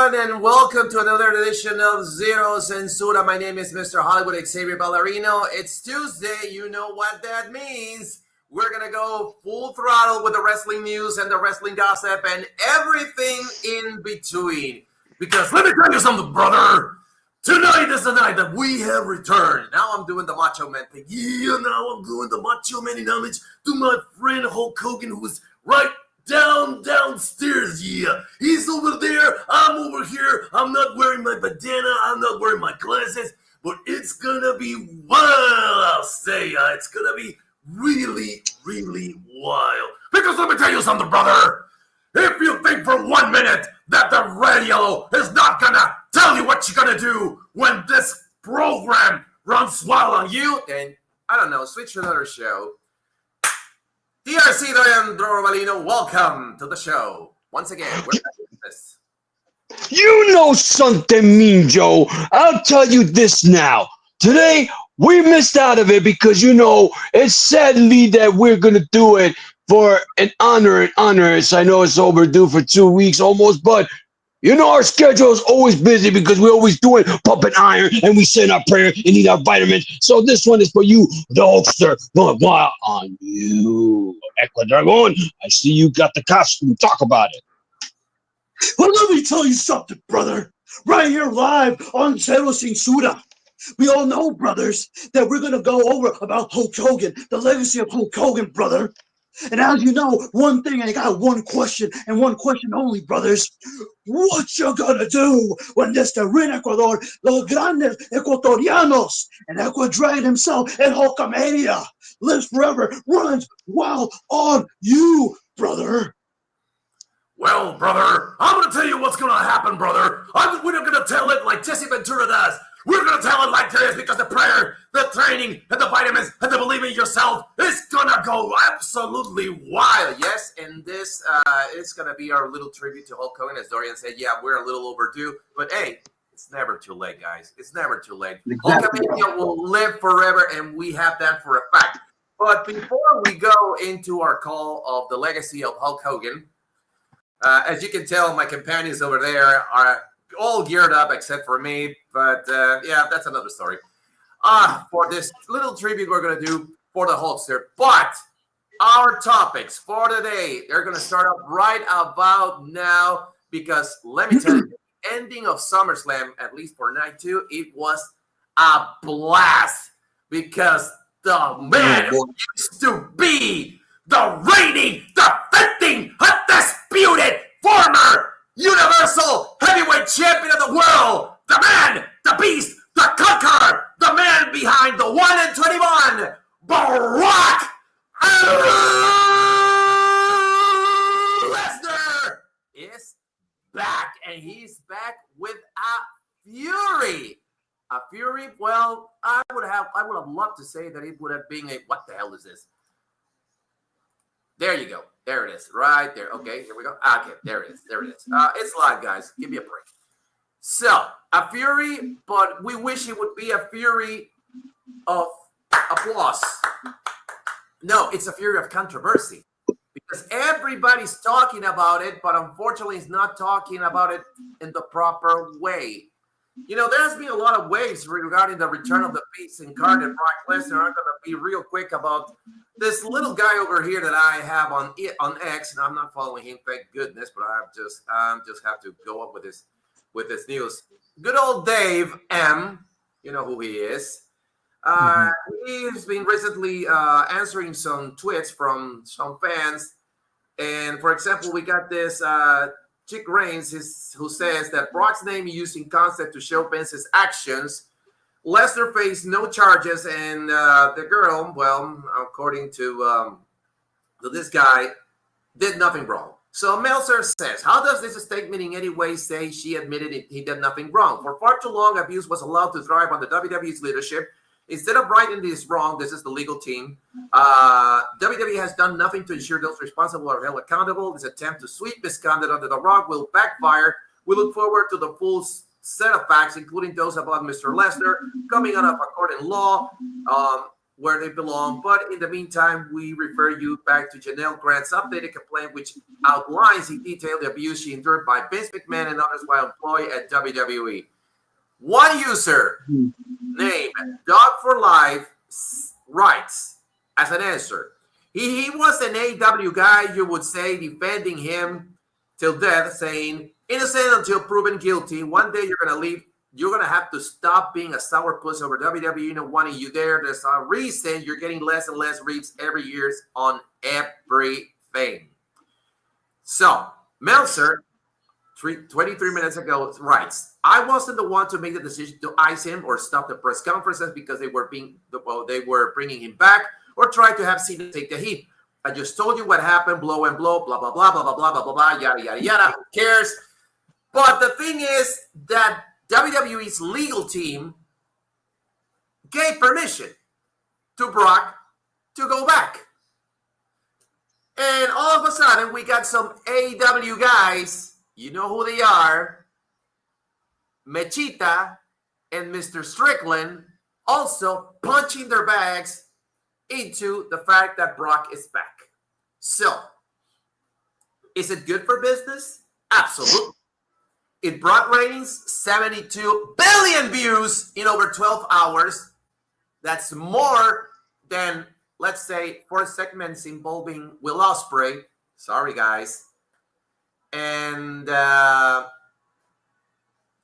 everyone, and welcome to another edition of Zero Zensura. My name is Mr. Hollywood Xavier Ballerino. It's Tuesday. You know what that means. We're going to go full throttle with the wrestling news and the wrestling gossip and everything in between. Because let me tell you something, brother. Tonight is the night that we have returned. Now I'm doing the Macho Man thing. Yeah, now I'm doing the Macho Man in homage to my friend Hulk Hogan, who is right downstairs. Yeah, he's over there, I'm over here. I'm not wearing my bandana, I'm not wearing my glasses, but it's gonna be wild. I'll say it's gonna be really wild. Because let me tell you something, brother. If you think for 1 minute that the red yellow is not gonna tell you what you're gonna do when this program runs wild on you, then I don't know, switch to another show. DRC Dorian Drovalino, welcome to the show. Once again, we're back with this. You know something, Mean Joe. I'll tell you this now. Today, we missed out of it because, it's sadly that we're going to do it for an honor. I know it's overdue for 2 weeks almost, but our schedule is always busy because we're always doing pumping iron and we say our prayer and eat our vitamins. So this one is for you, the Hulkster. But while on you, Ecuador, I see you got the costume. Talk about it. Well, let me tell you something, brother. Right here live on Zero Censura. We all know, brothers, that we're going to go over about Hulk Hogan, the legacy of Hulk Hogan, brother. And as you know, one thing, I got one question, and one question only, brothers. What you gonna do when this in Ecuador, los grandes ecuatorianos, and Ecuador Dragon himself, and Hulkamania, lives forever, runs wild on you, brother? Well, brother, I'm going to tell you what's going to happen, brother. We're not going to tell it like Jesse Ventura does. We're going to tell it like this because the prayer, the training, and the vitamins, and the believing in yourself is going to go absolutely wild. Yes, and this is going to be our little tribute to Hulk Hogan. As Dorian said, yeah, we're a little overdue. But, hey, it's never too late, guys. It's never too late. Exactly. Hulkamania will live forever, and we have that for a fact. But before we go into our call of the legacy of Hulk Hogan, as you can tell, my companions over there are all geared up except for me. But, yeah, that's another story. For this little tribute we're going to do for the Hulkster. But our topics for today, they're going to start up right about now. Because let me tell you, the ending of SummerSlam, at least for night 2, it was a blast. Because the man who used to be the reigning, defending, undisputed, former Universal Heavyweight Champion of the world, the man, the beast, the conqueror, the man behind the 1 and 21, Brock Lesnar is back, and he's back with a fury. A fury. Well, I would have loved to say that it would have been a what the hell is this? There you go. There it is. Right there. Okay, here we go. Okay, there it is. It's live, guys. Give me a break. So, a fury, but we wish it would be a fury of applause. No, it's a fury of controversy. Because everybody's talking about it, but unfortunately it's not talking about it in the proper way. There's been a lot of waves regarding the return of the Beast incarnate Brock Lesnar. I'm going to be real quick about this little guy over here that I have on X, and I'm not following him, thank goodness, but I just have to go up with this news. Good old Dave M, you know who he is. He's been recently answering some tweets from some fans, and for example, we got this Chick Reigns who says that Brock's name used in concept to show Vince's actions. Lesnar faced no charges, and the girl, well, according to this guy, did nothing wrong. So Meltzer says, how does this statement in any way say she admitted he did nothing wrong? For far too long, abuse was allowed to thrive on the WWE's leadership. Instead of righting this wrong, this is the legal team. WWE has done nothing to ensure those responsible are held accountable. This attempt to sweep misconduct under the rug will backfire. We look forward to the full set of facts, including those about Mr. Lesnar, coming out of a court in law. where they belong. But in the meantime, we refer you back to Janelle Grant's updated complaint, which outlines in detail the abuse she endured by Vince McMahon and others while employed at WWE. One user named Dog for Life writes as an answer. He was an AEW guy, you would say, defending him till death, saying, innocent until proven guilty. One day you're going to leave. You're going to have to stop being a sourpuss over WWE not wanting you there. There's a reason you're getting less and less reads every year on everything. So, Meltzer, 23 minutes ago, writes, I wasn't the one to make the decision to ice him or stop the press conferences because they were bringing him back or trying to have Cena take the heat. I just told you what happened, blow and blow, blah, blah, blah, blah, blah, blah, blah, blah, blah, yada, yada, yada. Who cares? But the thing is that WWE's legal team gave permission to Brock to go back. And all of a sudden, we got some AEW guys, you know who they are, Mechita and Mr. Strickland, also punching their bags into the fact that Brock is back. So, is it good for business? Absolutely. It brought ratings, 72 billion views in over 12 hours. That's more than, let's say, 4 segments involving Will Ospreay. Sorry, guys. And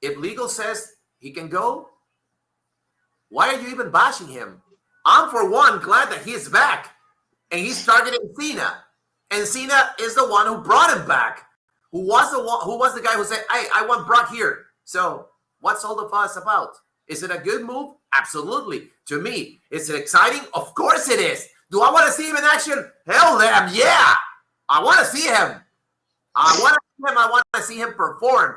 if legal says he can go, why are you even bashing him? I'm, for one, glad that he's back. And he's targeting Cena. And Cena is the one who brought him back. Who was the guy who said, hey, I want Brock here. So what's all the fuss about? Is it a good move? Absolutely. To me, is it exciting? Of course it is. Do I want to see him in action? Hell damn, yeah. I want to see him. I want to see him perform.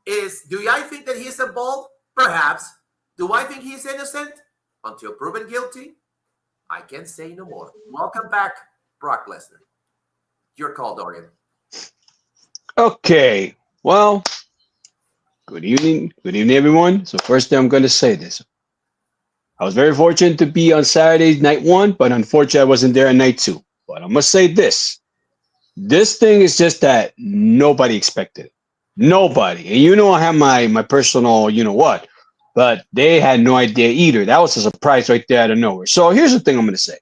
Do I think that he's involved? Perhaps. Do I think he's innocent? Until proven guilty, I can't say no more. Welcome back, Brock Lesnar. Your call, Dorian. Okay, well, good evening, everyone. So first thing I'm going to say this. I was very fortunate to be on Saturday night 1, but unfortunately I wasn't there on night 2. But I must say this. This thing is just that nobody expected it. Nobody. And you know I have my personal, you know what, but they had no idea either. That was a surprise right there out of nowhere. So here's the thing I'm going to say.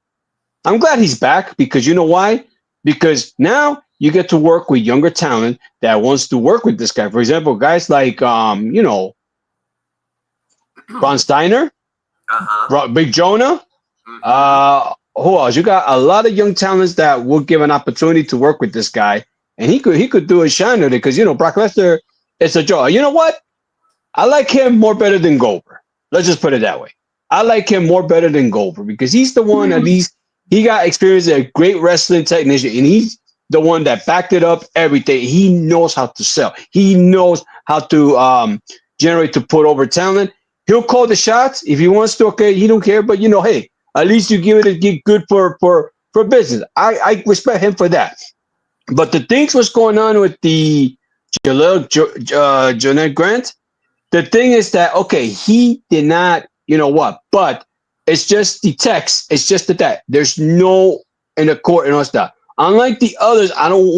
I'm glad he's back because you know why? Because now you get to work with younger talent that wants to work with this guy. For example, guys like, Braun Steiner, Big Jonah. Who else? You got a lot of young talents that will give an opportunity to work with this guy. And he could do a shine with it because, Brock Lesnar, it's a joy. You know what? I like him more better than Goldberg. Let's just put it that way. I like him more better than Goldberg because he's the one, at least, he got experience as a great wrestling technician, and he's the one that backed it up, everything. He knows how to sell. He knows how to generate, to put over talent. He'll call the shots. If he wants to, okay, he don't care. But, hey, at least you give it a get good for business. I respect him for that. But the things what's going on with the Jeanette Grant, the thing is that, okay, he did not, but it's just the text. It's just that there's no in the court and all that stuff. Unlike the others,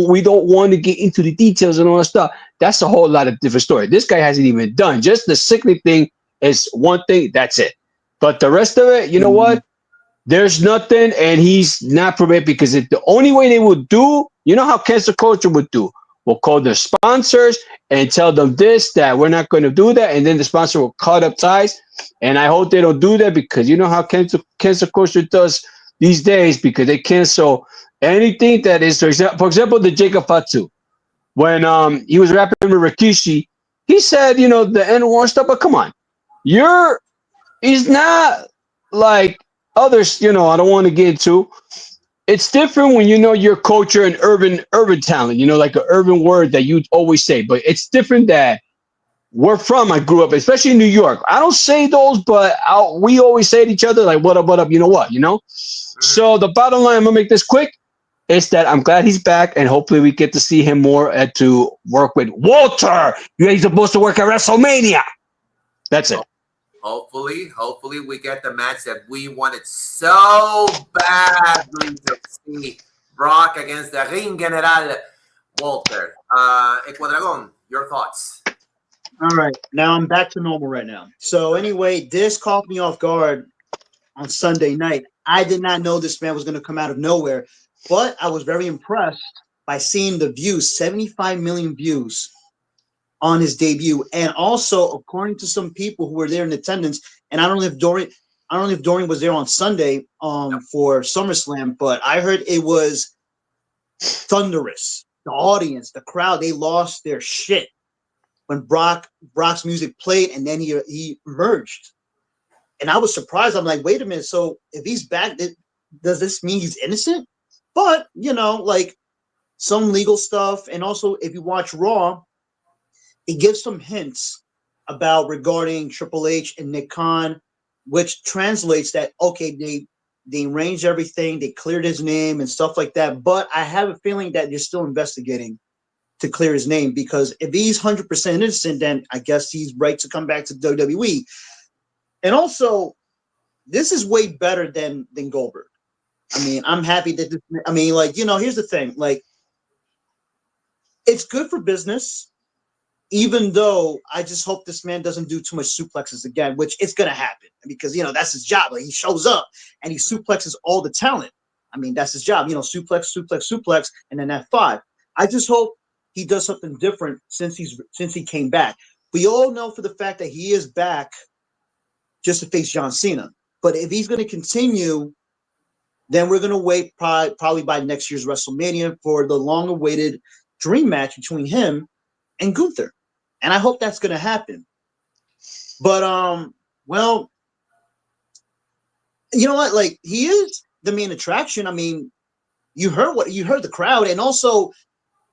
we don't want to get into the details and all that stuff. That's a whole lot of different story. This guy hasn't even done. Just the sickly thing is one thing. That's it. But the rest of it, you know what? There's nothing, and he's not prepared because the only way they would do, you know how cancel culture would do? We'll call their sponsors and tell them that we're not going to do that, and then the sponsor will cut up ties. And I hope they don't do that because you know how cancel culture does these days because they cancel anything that is, for example, the Jacob Fatu. When he was rapping with Rikishi, he said, the N-word stuff, but come on. He's not like others, I don't want to get into. It's different when your culture and urban talent, like an urban word that you always say. But it's different that I grew up, especially in New York. I don't say those, but we always say to each other, like, what up, you know what, So the bottom line, I'm going to make this quick, is that I'm glad he's back, and hopefully we get to see him more to work with Walter. He's supposed to work at WrestleMania. That's it. Hopefully we get the match that we wanted so badly to see. Brock against the Ring General Walter. Ecuadragon, your thoughts? All right, now I'm back to normal right now. So anyway, this caught me off guard on Sunday night. I did not know this man was going to come out of nowhere, but I was very impressed by seeing the views, 75 million views on his debut. And also, according to some people who were there in attendance, and I don't know if Dorian was there on Sunday for SummerSlam, but I heard it was thunderous. The audience, the crowd, they lost their shit when Brock's music played, and then he emerged. And I was surprised. I'm like, wait a minute. So if he's back, does this mean he's innocent? But, like some legal stuff. And also, if you watch Raw, it gives some hints regarding Triple H and Nick Khan, which translates that, okay, they arranged everything. They cleared his name and stuff like that. But I have a feeling that they're still investigating to clear his name, because if he's 100% innocent, then I guess he's right to come back to WWE. And also, this is way better than Goldberg. I mean, I'm happy that here's the thing. Like, it's good for business, even though I just hope this man doesn't do too much suplexes again, which it's going to happen because, that's his job. Like, he shows up and he suplexes all the talent. I mean, that's his job, suplex, and then F5. I just hope he does something different since he came back. We all know for the fact that he is back just to face John Cena. But if he's going to continue, then we're going to wait probably by next year's WrestleMania for the long-awaited dream match between him and Gunther. And I hope that's going to happen. But, well, you know what? Like, he is the main attraction. I mean, you heard the crowd, and also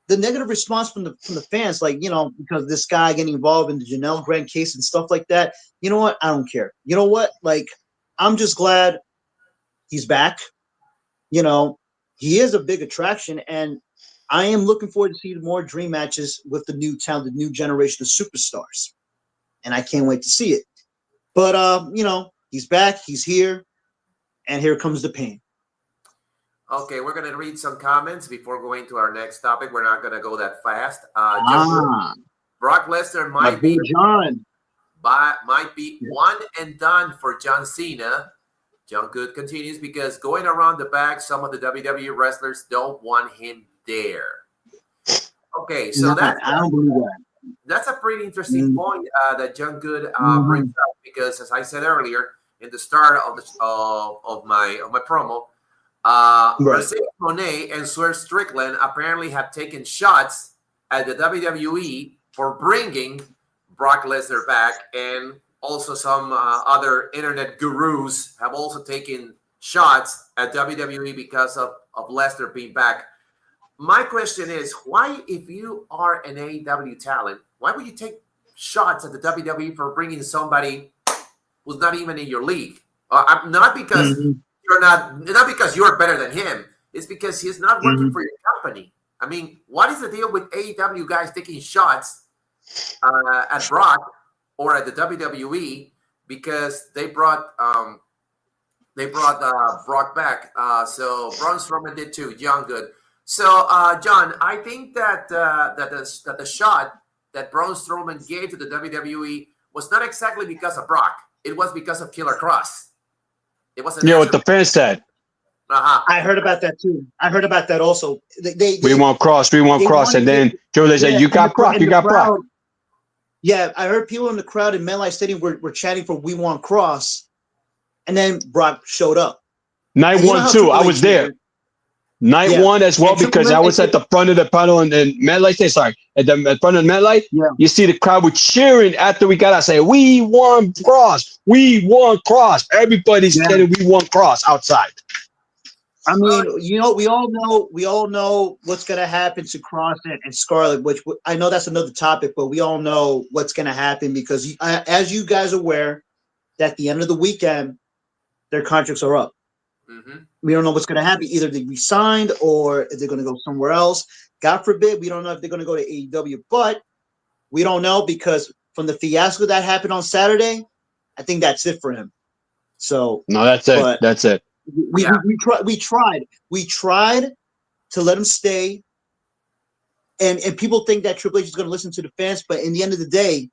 the negative response from the fans, like, because this guy getting involved in the Janelle Grant case and stuff like that. You know what? I don't care. You know what? Like, I'm just glad he's back. He is a big attraction, and I am looking forward to see more dream matches with the new talent, the new generation of superstars. And I can't wait to see it. But, he's back, he's here, and here comes the pain. Okay, we're going to read some comments before going to our next topic. We're not going to go that fast. Brock Lesnar might be one and done for John Cena. John Good continues, because going around the back, some of the WWE wrestlers don't want him there. Okay, so I don't believe that. That's a pretty interesting point that John Good brings up, because, as I said earlier in the start of my promo, Mercedes Moné and Swerve Strickland apparently have taken shots at the WWE for bringing Brock Lesnar back, and also some other internet gurus have also taken shots at WWE because of Lesnar being back. My question is, why, if you are an AEW talent, why would you take shots at the WWE for bringing somebody who's not even in your league? Not because not because you're better than him. It's because he's not working for your company. I mean, what is the deal with AEW guys taking shots at Brock or at the WWE because they brought Brock back? So Braun Strowman did too. John Good. So John, I think that the shot that Braun Strowman gave to the WWE was not exactly because of Brock. It was because of Killer Cross. It wasn't. What the fans said. I heard about that too. I heard about that also. We want Cross, and then Joe said, "You got Brock, you got Brock." Yeah, I heard people in the crowd in MetLife Stadium were chanting for "We want Cross," and then Brock showed up. Night one too. I was there. Night one as well, because I was at the front of the panel and MetLife. Sorry, at the front of MetLife. Yeah. You see the crowd were cheering after we got out. Say, "We want Cross, we want Cross." Everybody's chanting, "We want Cross" outside. I mean, we all know what's going to happen to Cross and Scarlett, which I know that's another topic, but we all know what's going to happen because, as you guys are aware, that at the end of the weekend, their contracts are up. We don't know what's going to happen. Either they resigned or if they're going to go somewhere else. God forbid, we don't know if they're going to go to AEW, but we don't know because from the fiasco that happened on Saturday, I think that's it for him. So No, that's it. but That's it. we tried to let him stay. And people think that Triple H is going to listen to the fans, but in the end of the day,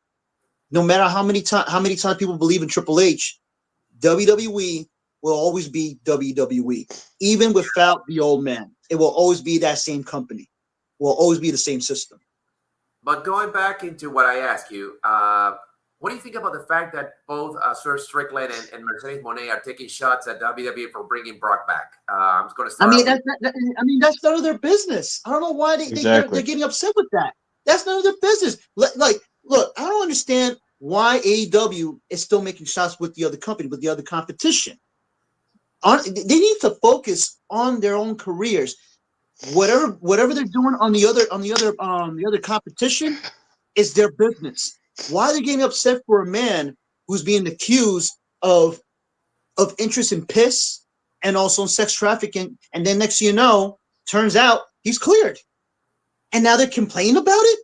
no matter how many times people believe in Triple H, WWE will always be WWE, even without the old man. It will always be that same company. It will always be the same system. But going back into what I asked you, what do you think about the fact that both Sir Strickland and Mercedes Moné are taking shots at WWE for bringing Brock back? I'm just going to start. That's none of their business. I don't know why they're getting upset with that. That's none of their business. Look, I don't understand why AEW is still making shots with the other company, with the other competition. They need to focus on their own careers. Whatever they're doing on the other competition is their business. Why are they getting upset for a man who's being accused of interest in piss and also in sex trafficking, and then next thing you know, turns out he's cleared, and now they're complaining about it?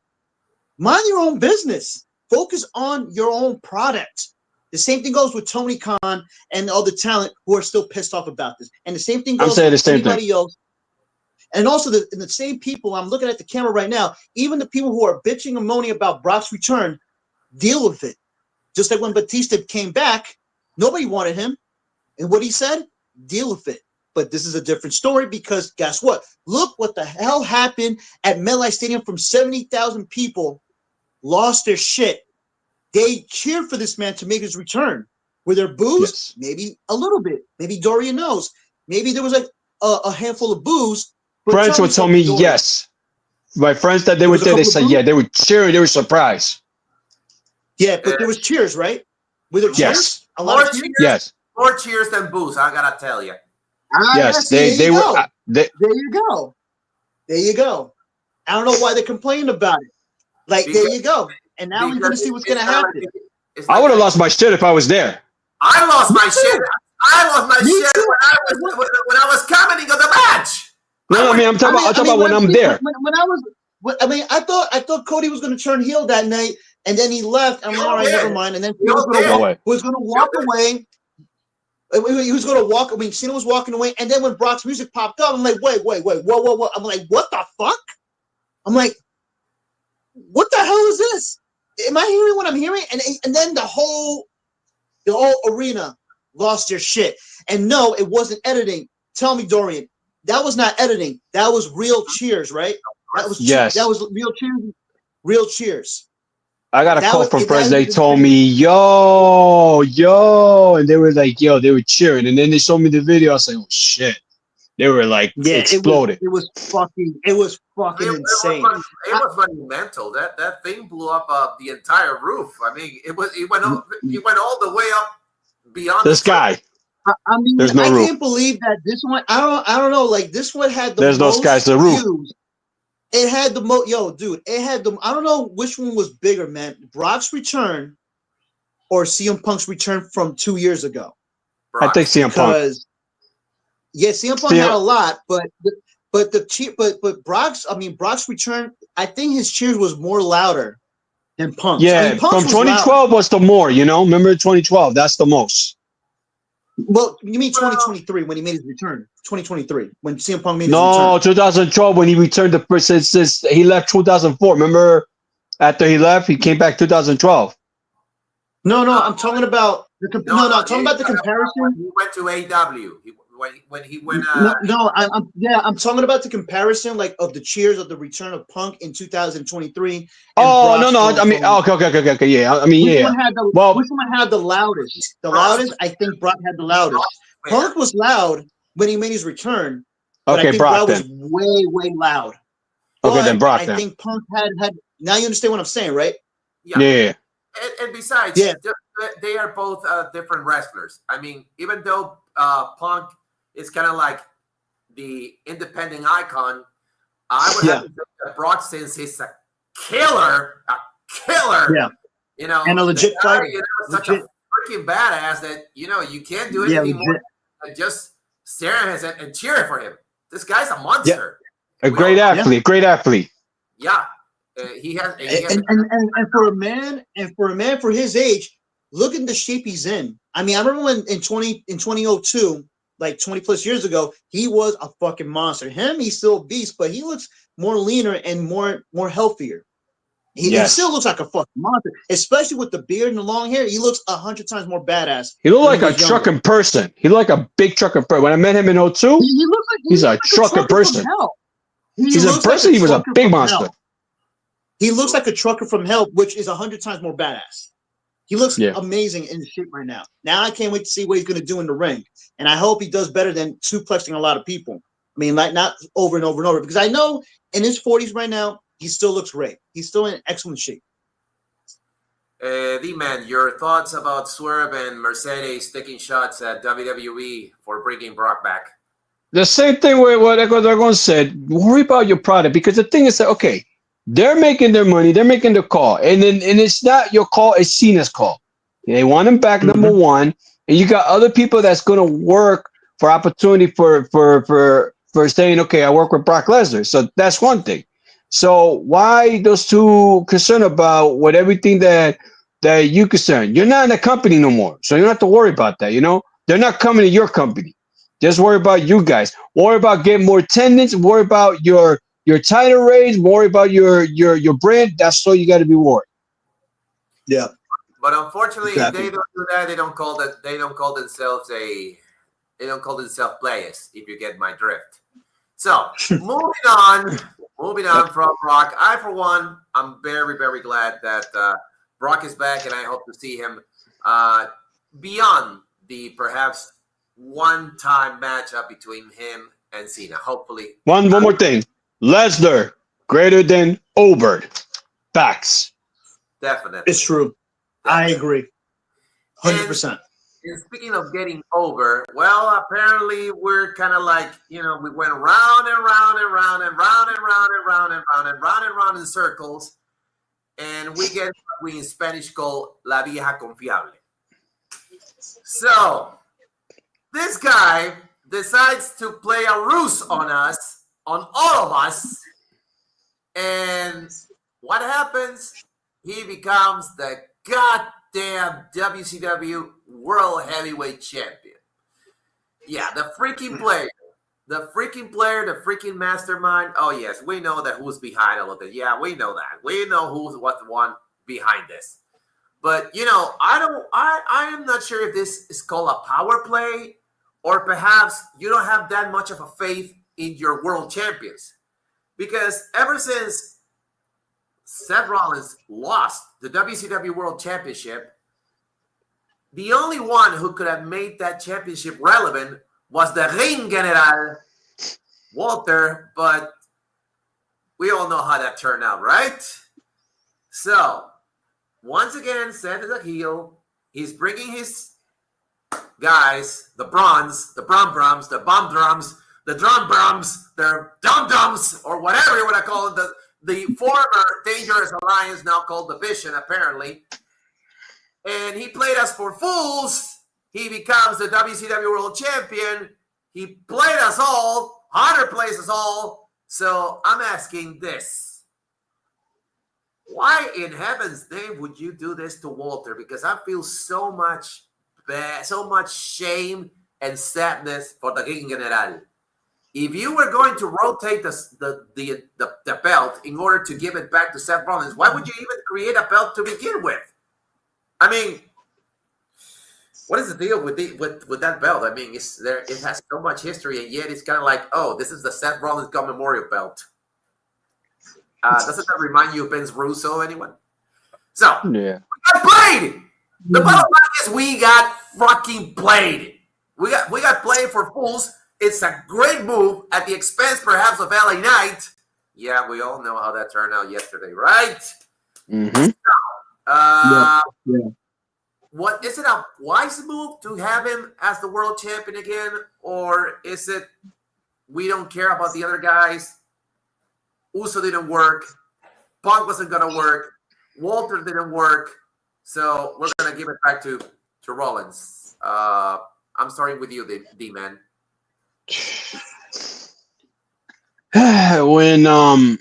Mind your own business. Focus on your own product. The same thing goes with Tony Khan and all the talent who are still pissed off about this, and the same thing goes with anybody else. And also the same people, I'm looking at the camera right now, even the people who are bitching and moaning about Brock's return, deal with it. Just like when Batista came back, nobody wanted him. And what he said, deal with it. But this is a different story because guess what? Look what the hell happened at MetLife Stadium from 70,000 people lost their shit. They cheered for this man to make his return. Were there boos? Yes. Maybe a little bit. Maybe Dorian knows. Maybe there was like a handful of boos. Friends would tell me yes. My friends that they were there, they said yeah. They were cheering. They were surprised. Yeah, but there was cheers, right? Were there cheers? Yes. A lot of cheers? Yes. More cheers than boos, I gotta tell you. Yes, they were. There you go. There you go. I don't know why they're complaining about it. There you go. And now we're going to see what's going to happen. I would have lost my shit if I was there. I lost my shit. I lost my shit when I was commenting on the match. No, I'm talking about when I'm there. I thought Cody was going to turn heel that night, and then he left. I'm like, all right, never mind. And then he was going to walk away. He was going to walk. Cena was walking away, and then when Brock's music popped up, I'm like, wait, whoa. I'm like, what the fuck? I'm like, what the hell is this? Am I hearing what I'm hearing? And then the whole arena lost their shit. And no, it wasn't editing. Tell me, Dorian, that was not editing. That was real cheers, right? That was that was real cheers. Real cheers. I got a call from friends. They told me, yo, and they were like, yo, they were cheering. And then they showed me the video. I was like, oh shit. They were like exploded. It was fucking insane. It was monumental. That thing blew up the entire roof. I mean, it went all the way up beyond the sky. There's no roof. I can't believe that this one. I don't know. Like this one had the most no skies. The roof. Views. It had the most. Yo, dude, it had the. I don't know which one was bigger, man. Brock's return or CM Punk's return from 2 years ago. I think CM Punk. Yeah, CM Punk had a lot, but Brock's return, I think his cheers was more louder than Punk's. Yeah, from 2012 was the more, Remember 2012? That's the most. Well, you mean 2023 when he made his return? 2023 when CM Punk made his return? No, 2012 when he returned since he left 2004. Remember after he left, he came back 2012. No, I'm talking about the comparison. He went to AEW. When he went. I'm talking about the comparison, like of the cheers of the return of Punk in 2023. Oh no! I mean, okay, yeah. I mean, yeah. Which one had the loudest? The loudest, I think Brock had the loudest. Punk was loud when he made his return. But I think Brock was way loud. Okay, then Brock. I think Punk had. Now you understand what I'm saying, right? Yeah. And besides, they are both different wrestlers. I mean, even though Punk is kind of like the independent icon, I would have to say that Brock, since he's a killer, and a legit fighter, such a freaking badass that you can't do anything more than just stare at him and cheer for him. This guy's a monster. A great athlete. Yeah. He has and for a man for his age, look at the shape he's in. I mean, I remember when in 2002, like 20 plus years ago, he was a fucking monster. He's still a beast, but he looks more leaner and more healthier. He still Yes. looks like a fucking monster, especially with the beard and the long hair. He looks 100 times more badass He looked when he like a was younger. trucking person. He looked like a big trucking person. When I met him in 02, He looks like he's a a trucker trucker from person. hell. He He's a looks like a person. He was a trucker big from monster. hell. He looks like a trucker from hell, which is 100 times more badass. He looks Yeah. amazing in shape right now. Now I can't wait to see what he's going to do in the ring, and I hope he does better than suplexing a lot of people. I mean, like not over and over and over, because I know in his 40s right now he still looks great. He's still in excellent shape. D-Man, your thoughts about Swerve and Mercedes taking shots at WWE for bringing Brock back? The same thing with what Dragon said. Worry about your product, because the thing is that, okay, they're making their money, they're making the call, and it's not your call, it's Cena's call. They want him back, number one, and you got other people that's going to work for opportunity for saying, okay, I work with Brock Lesnar. So that's one thing. So why those two concerned about what everything that you concern? You're not in the company no more, so you don't have to worry about that. You know, they're not coming to your company. Just worry about you guys. Worry about getting more attendance. Worry about your title raise. Worry about your brand. That's all you got to be worried. Yeah. But unfortunately, Exactly. they don't do that. They don't call that. They don't call themselves a. They don't call themselves players. If you get my drift. So moving on from Brock. I, for one, I'm very, very glad that Brock is back, and I hope to see him beyond the perhaps one-time matchup between him and Cena. Hopefully, One more thing. Lesnar greater than Oberg. Facts. definitely, It's true. I agree. 100%. And speaking of getting over, well, apparently we're kind of like, we went round and round and round and round and round and round and round and round and round in circles, and we get what we in Spanish call la vieja confiable. So this guy decides to play a ruse on us, on all of us, and what happens? He becomes the goddamn WCW World Heavyweight Champion. Yeah, the freaking player, the freaking mastermind. Oh yes, we know that who's behind all of this. Yeah, we know that. We know what's the one behind this. But I am not sure if this is called a power play, or perhaps you don't have that much of a faith in your world champions. Because ever since Seth Rollins lost the WCW World Championship, the only one who could have made that championship relevant was the Ring General, Walter, but we all know how that turned out, right? So, once again, Seth is a heel. He's bringing his guys, the Bronze, the Brom Broms, the Bomb Drums, the Drum Brums, the Dum Dums, or whatever you want to call it, the former Dangerous Alliance, now called the Vision, apparently. And he played us for fools. He becomes the WCW World Champion. He played us all. Hunter plays us all. So I'm asking this. Why in heaven's name would you do this to Walter? Because I feel so much bad, so much shame and sadness for the King General. If you were going to rotate the belt in order to give it back to Seth Rollins, why would you even create a belt to begin with? I mean, what is the deal with that belt? I mean, it has so much history, and yet it's kind of like, oh, this is the Seth Rollins Gun Memorial belt. Doesn't that remind you of Vince Russo, anyone? So, Yeah. we got played. The bottom line is we got fucking played. We got played for fools. It's a great move at the expense, perhaps, of LA Knight. Yeah, we all know how that turned out yesterday, right? Mm-hmm. Yeah. What is it a wise move to have him as the world champion again, or is it we don't care about the other guys? Uso didn't work. Punk wasn't gonna work. Walter didn't work. So we're gonna give it back to Rollins. I'm starting with you, D-Man. When the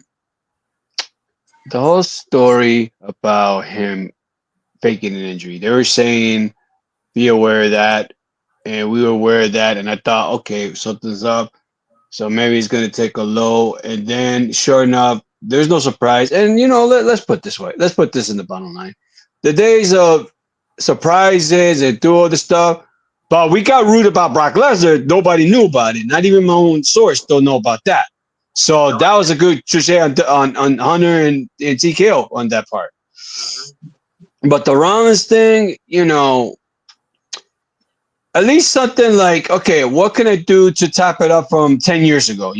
whole story about him faking an injury. They were saying, be aware of that. And we were aware of that. And I thought, okay, something's up. So maybe he's going to take a low. And then, sure enough, there's no surprise. And, let's put this way. Let's put this in the bottom line. The days of surprises and do all this stuff. But we got rude about Brock Lesnar. Nobody knew about it. Not even my own source don't know about that. So that was a good touche on Hunter and TKO on that part. But the Rollins thing, at least something like, okay, what can I do to top it up from 10 years ago,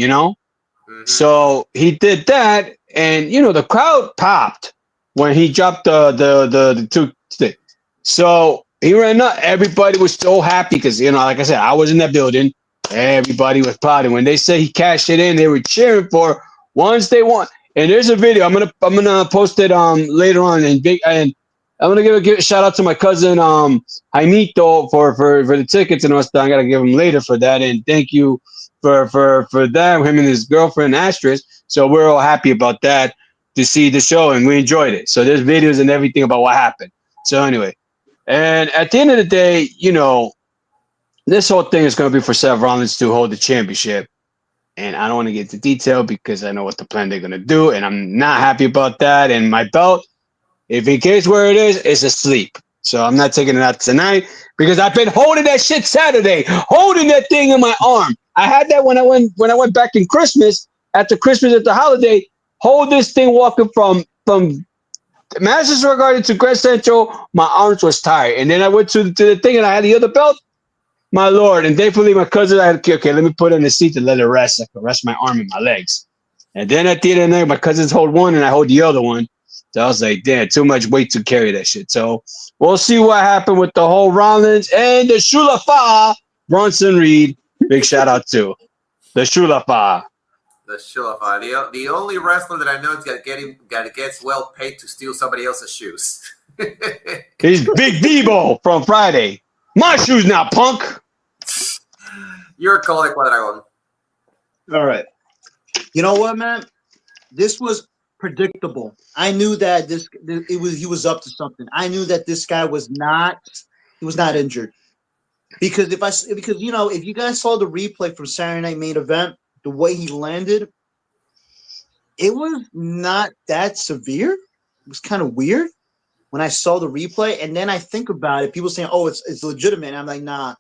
So he did that, and, the crowd popped when he dropped the two stick. So he ran up. Everybody was so happy because, like I said, I was in that building. Everybody was applauding. When they said he cashed it in, they were cheering for once they won. And there's a video. I'm gonna post it later on, and I'm gonna give a shout out to my cousin Jaimito for the tickets and all stuff. I gotta give him later for that, and thank you for that. Him and his girlfriend Astrid. So we're all happy about that to see the show, and we enjoyed it. So there's videos and everything about what happened. So anyway, and at the end of the day, this whole thing is gonna be for Seth Rollins to hold the championship. And I don't want to get into detail because I know what the plan they're gonna do, and I'm not happy about that. And my belt, if in case where it is, it's asleep. So I'm not taking it out tonight because I've been holding that shit Saturday, holding that thing in my arm. I had that when I went back in Christmas, at the holiday, hold this thing walking from Madison Square Garden to Grand Central. My arms was tired. And then I went to the thing and I had the other belt. My Lord. And thankfully my cousin, I had, okay, let me put it in the seat to let it rest. I could rest my arm and my legs. And then at the end of the night, my cousins hold one and I hold the other one. So I was like, damn, too much weight to carry that shit. So we'll see what happened with the whole Rollins and the Shulafa, Bronson Reed. Big shout out to the Shulafa. The Shulafa. The only wrestler that I know is gets well paid to steal somebody else's shoes. He's Big Debo from Friday. My shoes now, punk. You're calling Quadragon. All right. You know what, man? This was predictable. I knew that he was up to something. I knew that this guy was not injured. Because if you guys saw the replay from Saturday Night Main Event, the way he landed, it was not that severe. It was kind of weird when I saw the replay, and then I think about it. People saying, "Oh, it's legitimate." And I'm like, "Nah,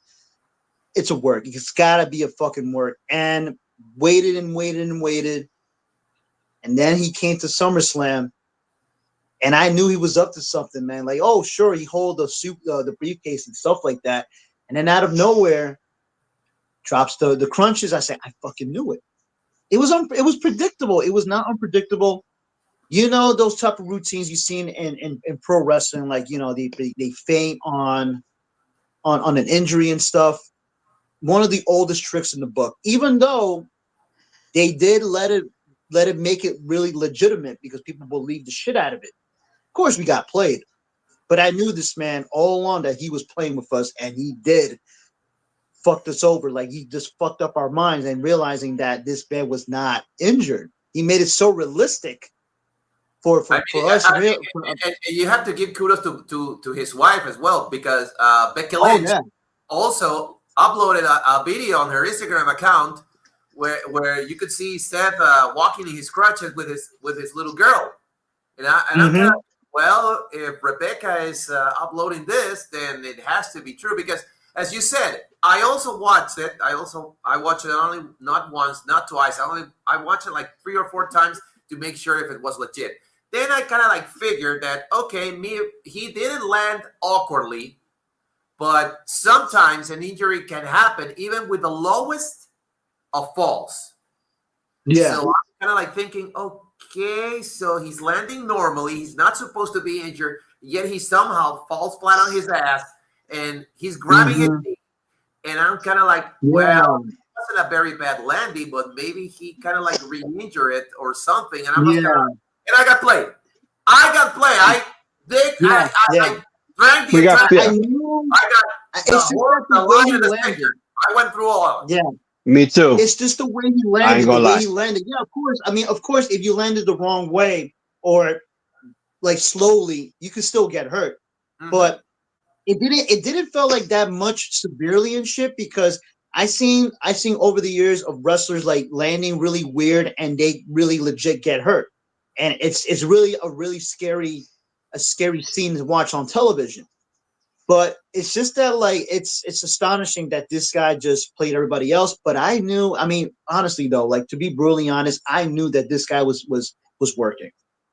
it's a work. It's gotta be a fucking work." And waited and waited and waited, and then he came to SummerSlam, and I knew he was up to something, man. Like, oh, sure, he hold the briefcase and stuff like that, and then out of nowhere, drops the crunches. I say, I fucking knew it. It was predictable. It was not unpredictable. Those type of routines you've seen in pro wrestling, like they feint on an injury and stuff. One of the oldest tricks in the book, even though they did let it make it really legitimate because people believed the shit out of it. Of course, we got played, but I knew this man all along that he was playing with us, and he did fucked us over. Like, he just fucked up our minds, and realizing that this man was not injured, he made it so realistic for us. And you have to give kudos to his wife as well, because Becky Lynch also uploaded a video on her Instagram account where you could see Seth walking in his crutches with his little girl, and I'm kind of, well, if Rebecca is uploading this, then it has to be true, because as you said, I also watched it. I watched it only not once, not twice. I watched it like 3 or 4 times to make sure if it was legit. Then I kind of like figured that, okay, he didn't land awkwardly, but sometimes an injury can happen even with the lowest of falls. Yeah. So I'm kind of like thinking, okay, so he's landing normally. He's not supposed to be injured, yet he somehow falls flat on his ass, and he's grabbing his knee. And I'm kind of like, well, it wasn't a very bad landing, but maybe he kind of like re-injured it or something. And I'm and I got played. I drank the entire. I went through all of it. Yeah. Me too. It's just the way he landed. I ain't gonna lie. He landed. Yeah, of course. I mean, of course, if you landed the wrong way or like slowly, you could still get hurt. Mm-hmm. but it didn't feel like that much severely and shit because I seen over the years of wrestlers like landing really weird and they really legit get hurt, and it's really a scary scene to watch on television. But it's just that like it's astonishing that this guy just played everybody else. But I knew, I mean, honestly though, like to be brutally honest, I knew that this guy was working.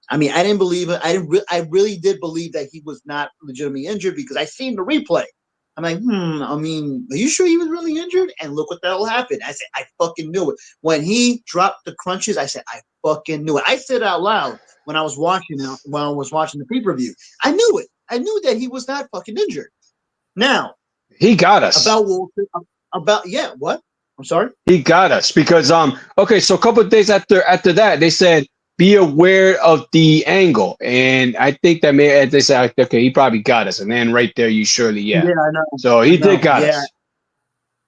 I mean, I didn't believe it. I really did believe that he was not legitimately injured because I seen the replay. I'm like, I mean, are you sure he was really injured? And look what the hell happened. I said, I fucking knew it. When he dropped the crunches, I said, I fucking knew it. I said it out loud when I was watching it, when I was watching the pay-per-view. I knew it. I knew that he was not fucking injured. Now, He got us. about Walter, about yeah, what? I'm sorry. He got us because okay, so a couple of days after that, they said be aware of the angle, and I think that they said okay, he probably got us, and then right there, you surely yeah. Yeah, I know. So I he did know. got Yeah, us.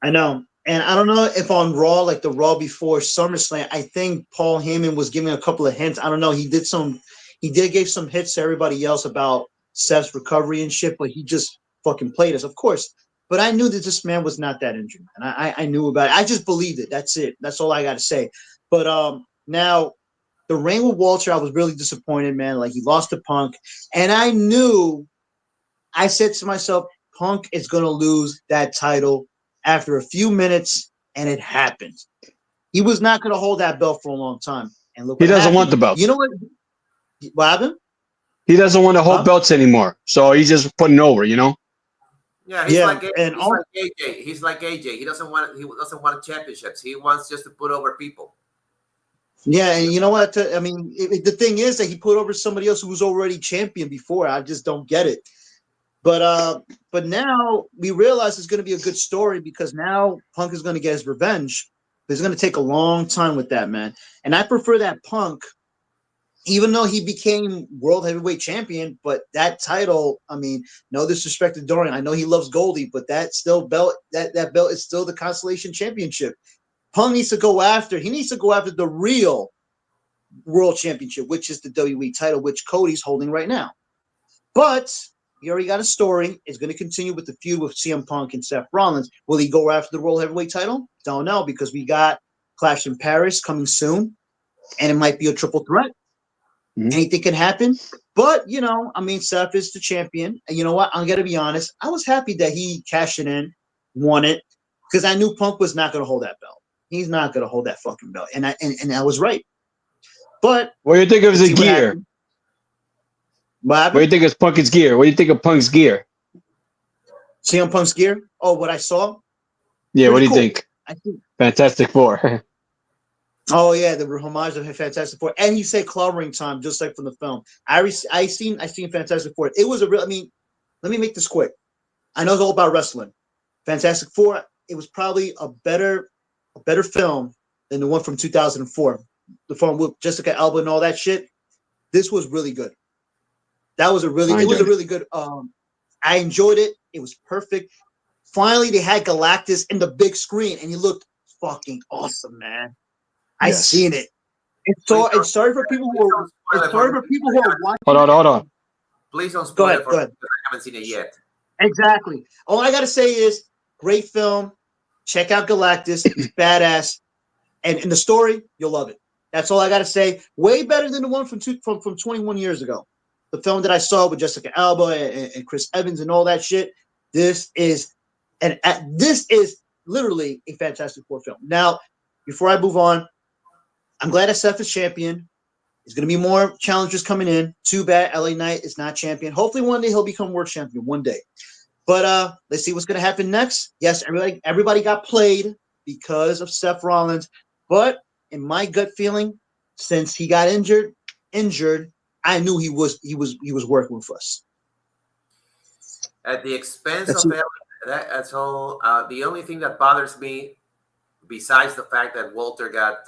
I know. And I don't know if on Raw, like the Raw before SummerSlam, I think Paul Heyman was giving a couple of hints. I don't know. He did give some hits to everybody else about Seth's recovery and shit, but he just fucking played us, of course. But I knew that this man was not that injured, and I knew about it. I just believed it. That's it. That's all I got to say. But now the reign with Walter, I was really disappointed, man. Like he lost to Punk, and I knew. I said to myself, Punk is going to lose that title after a few minutes, and it happened. He was not going to hold that belt for a long time. And look He what doesn't want happened. the You belts. know what? What happened? He doesn't want to hold Huh? belts anymore. So he's just putting over, you know. Yeah, Yeah. And He's like AJ. He's like AJ. He doesn't want championships. He wants just to put over people. yeah, and you know what? I mean, the thing is that he put over somebody else who was already champion before. I just don't get it. But now we realize it's going to be a good story because now Punk is going to get his revenge. It's going to take a long time with that, man. And I prefer that Punk, even though he became world heavyweight champion, but that title, I mean, no disrespect to Dorian. I know he loves Goldie, but that still belt, that belt is still the Constellation Championship. Punk needs to go after, he needs to go after the real world championship, which is the WWE title, which Cody's holding right now. But he already got a story. It's going to continue with the feud with CM Punk and Seth Rollins. Will he go after the World Heavyweight title? Don't know because we got Clash in Paris coming soon, and it might be a triple threat. Mhm. Anything can happen. But, you know, I mean, Seth is the champion. And you know what? I'm going to be honest. I was happy that he cashed it in, won it, because I knew Punk was not going to hold that belt. He's not going to hold that fucking belt. And I was right. But What do you think of let's his see what gear? happens. What What do you happened? think of Punk's gear? What do you think of Punk's gear? CM Punk's gear? Oh, what I saw? Yeah, what Pretty do you cool. think? I think. Fantastic Four. Oh yeah, the homage of Fantastic Four, and he said clobbering time, just like from the film. I seen Fantastic Four. It was a real. I mean, let me make this quick. I know it's all about wrestling. Fantastic Four. It was probably a better film than the one from 2004. The film with Jessica Alba and all that shit. This was really good. That was a really. I It was a enjoyed it. really good. I enjoyed it. It was perfect. Finally, they had Galactus in the big screen, and he looked fucking awesome, man. I Yes. seen it. Please don't, It's sorry for people please who are don't spoil it's it for sorry me. for people who are Hold watching on, it. hold on. Please don't Go spoil it ahead, for go me ahead. because I haven't seen it yet. Exactly. All I gotta say is great film. Check out Galactus. He's badass. And in the story, you'll love it. That's all I gotta say. Way better than the one from 21 years ago. The film that I saw with Jessica Alba and Chris Evans and all that shit. This is this is literally a Fantastic Four film. Now, before I move on, I'm glad that Seth is champion. There's going to be more challengers coming in. Too bad LA Knight is not champion. Hopefully one day he'll become world champion one day. But let's see what's going to happen next. Yes, everybody got played because of Seth Rollins. But in my gut feeling, since he got injured, I knew he was working with us. At the expense That's of LA, that's all. The only thing that bothers me, besides the fact that Walter got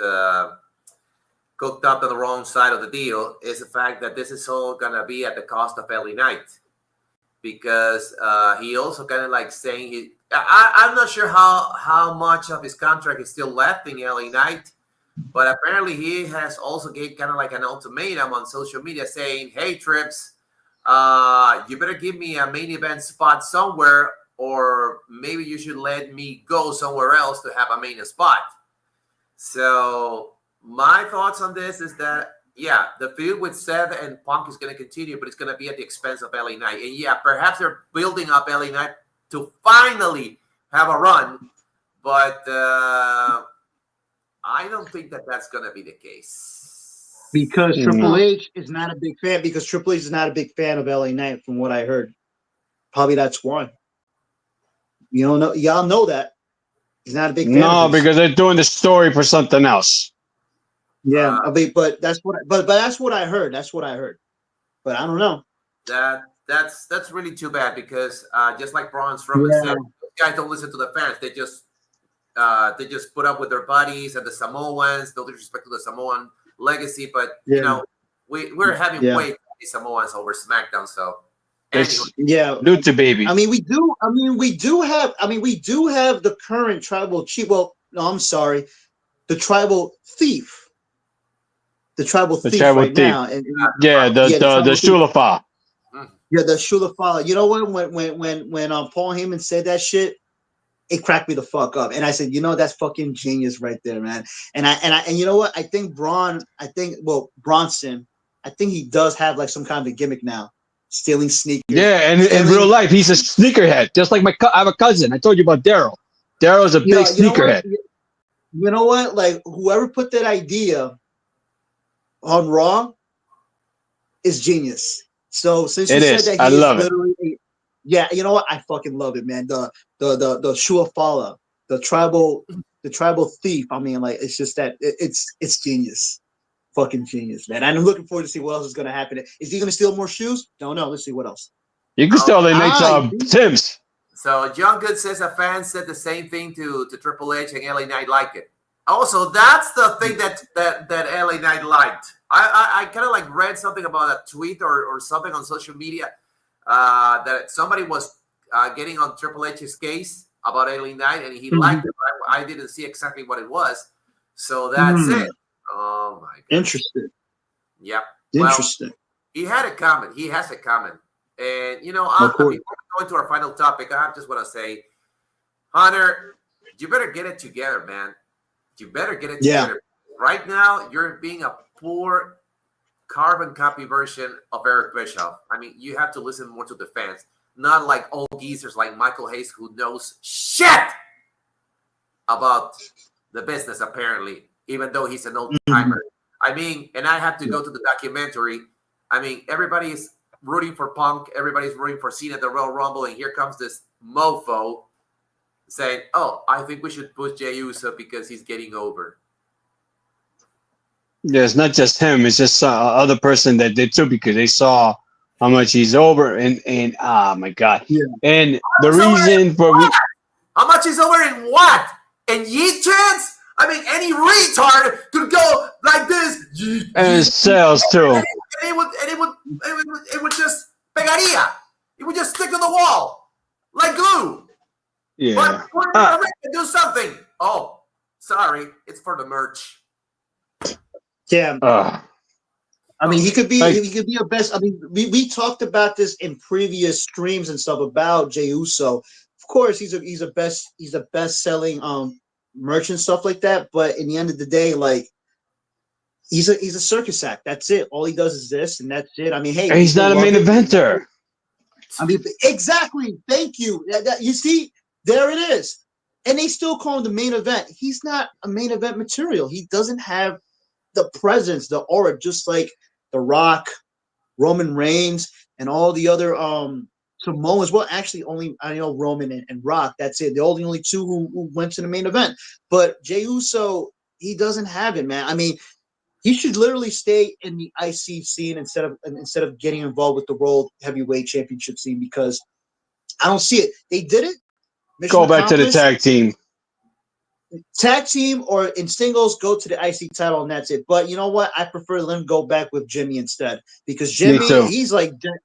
cooked up on the wrong side of the deal, is the fact that this is all gonna be at the cost of LA Knight, because he also kind of like saying I'm not sure how much of his contract is still left in LA Knight, but apparently he has also gave kind of like an ultimatum on social media saying, "Hey, Trips, You better give me a main event spot somewhere, or maybe you should let me go somewhere else to have a main spot. So my thoughts on this is that, yeah, the feud with Seth and Punk is going to continue, but it's going to be at the expense of LA Knight. And yeah, perhaps they're building up LA Knight to finally have a run, but I don't think that that's going to be the case. Because Triple H is not a big fan. Because Triple H is not a big fan of LA Knight, from what I heard. Probably that's why. You don't know, y'all know that he's not a big fan. No, because they're doing the story for something else. Yeah, I mean, but that's what. But that's what I heard. That's what I heard. But I don't know. That's really too bad, because just like Braun Strowman said, guys don't listen to the fans. They just put up with their buddies and the Samoans. No disrespect to the Samoan legacy, but you know, we're having way too many Samoans over SmackDown. So anyway. Lucha baby. I mean, we do have the current tribal chief. Well, no, I'm sorry, the tribal thief. The tribal thief right now. And, the Shulafa. Yeah, the Shulafa. You know what? When Paul Heyman said that shit, it cracked me the fuck up. And I said, you know, that's fucking genius right there, man. And you know what? I think Bronson, I think he does have like some kind of a gimmick now, stealing sneakers. Yeah, and in real life, he's a sneakerhead, just like I have a cousin. I told you about Daryl. Daryl's a big sneakerhead. You know what? Like, whoever put that idea on Raw is genius. So since you said that, I love it. Yeah, you know what? I fucking love it, man. The Shuafala, the tribal thief. I mean, like, it's just that it's genius, fucking genius, man. I'm looking forward to see what else is gonna happen. Is he gonna steal more shoes? Don't know. Let's see what else. You can steal the Tim's. So John Good says a fan said the same thing to Triple H, and LA Knight liked it. Also, that's the thing that LA Knight liked. I kind of like read something about a tweet or something on social media that somebody was getting on Triple H's case about LA Knight, and he liked it. I didn't see exactly what it was. So that's it. Oh, my God. Interesting. Yeah. Interesting. Well, he had a comment. He has a comment. And, you know, before we go into our final topic, I just want to say, Hunter, you better get it together, man. You better get it together. Right now, you're being a poor carbon copy version of Eric Bischoff. I mean, you have to listen more to the fans, not like old geezers like Michael Hayes, who knows shit about the business, apparently, even though he's an old timer. I mean, and I have to go to the documentary. I mean, everybody is rooting for Punk. Everybody's rooting for Cena at the Royal Rumble. And here comes this mofo saying, oh, I think we should push Jey Uso because he's getting over. Yeah, it's not just him. It's just other person that did too, because they saw how much he's over. And oh, my God. Yeah. And the reason for... How much he's over in what? In Yeet Chance? I mean, any retard could go like this. And sales too. And it would just pegaría. It would just stick to the wall like glue. Yeah. But do something. Oh, sorry, it's for the merch. Yeah. I mean, he could be a best. I mean, we talked about this in previous streams and stuff about Jey Uso. Of course, he's a best selling merch and stuff like that. But in the end of the day, like, he's a circus act. That's it. All he does is this, and that's it. I mean, hey, he's not a main eventer. I mean, exactly. Thank you. You see, there it is. And they still call him the main event. He's not a main event material. He doesn't have the presence, the aura, just like The Rock, Roman Reigns, and all the other Samoans. Well, actually, only I know Roman and Rock. That's it. They're the only two who went to the main event. But Jey Uso, he doesn't have it, man. I mean, he should literally stay in the IC scene instead of getting involved with the World Heavyweight Championship scene, because I don't see it. They did it. Go back to the tag team. Tag team, or in singles, go to the IC title, and that's it. But you know what? I prefer them go back with Jimmy instead, because Jimmy, he's like dead.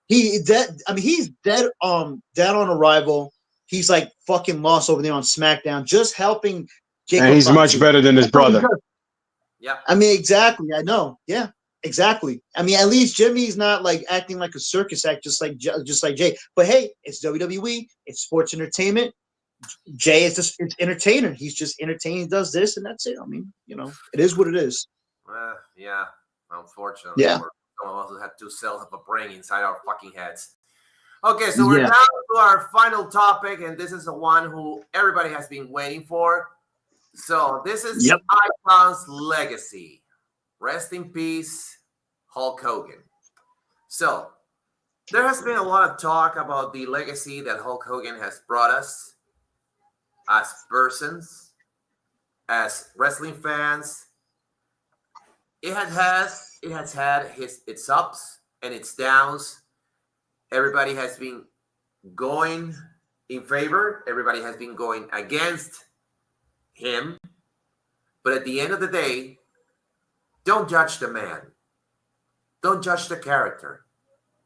He's dead. I mean, he's dead. Dead on arrival. He's like fucking lost over there on SmackDown, just helping. Jacob And he's much better than his brother. Yeah. I mean, exactly. I know. Yeah. Exactly. I mean, at least Jimmy's not like acting like a circus act, just like Jay. But hey, it's WWE. It's sports entertainment. Jay is just it's entertainer. He's just entertaining. He does this and that's it. I mean, it is what it is. Yeah. Unfortunately, Yeah. for some of us who have 2 cells of a brain inside our fucking heads. Okay, so we're Yeah. down to our final topic, and this is the one who everybody has been waiting for. So this is Yep. Icon's legacy. Rest in peace, Hulk Hogan. So there has been a lot of talk about the legacy that Hulk Hogan has brought us as persons, as wrestling fans. It has had its ups and its downs. Everybody has been going in favor. Everybody has been going against him. But at the end of the day, don't judge the man. Don't judge the character.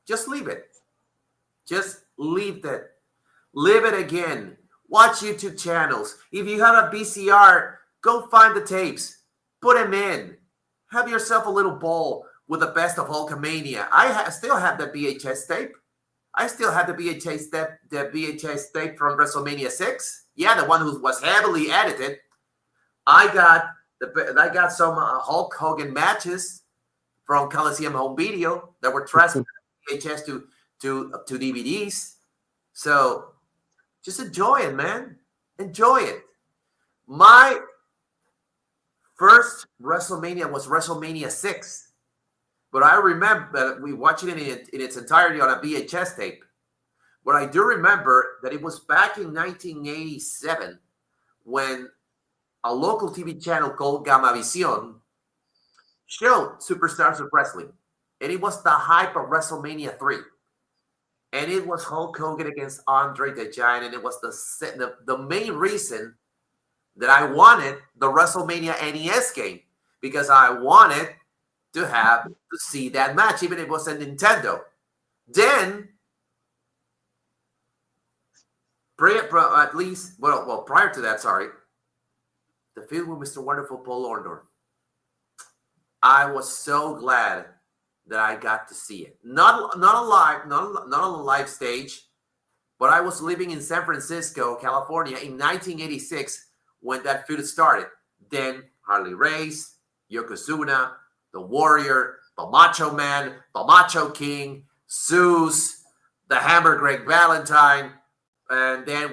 Just leave it. Just leave it. Live it again. Watch YouTube channels. If you have a VCR, go find the tapes. Put them in. Have yourself a little bowl with the best of Hulkamania. Still have the VHS tape. I still have the VHS tape from WrestleMania 6. Yeah, the one who was heavily edited. I got some Hulk Hogan matches from Coliseum Home Video that were transferred from VHS to DVDs. So just enjoy it, man. Enjoy it. My first WrestleMania was WrestleMania 6. But I remember that we watched it in its entirety on a VHS tape. But I do remember that it was back in 1987 when a local TV channel called Gamavisión showed Superstars of Wrestling. And it was the hype of WrestleMania 3. And it was Hulk Hogan against Andre the Giant. And it was the main reason that I wanted the WrestleMania NES game, because I wanted to see that match, even if it was a Nintendo. Then, prior to that, the feud with Mr. Wonderful Paul Orndorff. I was so glad that I got to see it. Not on a live stage, but I was living in San Francisco, California in 1986 when that feud started. Then Harley Race, Yokozuna, the Warrior, the Macho Man, the Macho King, Zeus, the Hammer Greg Valentine, and then,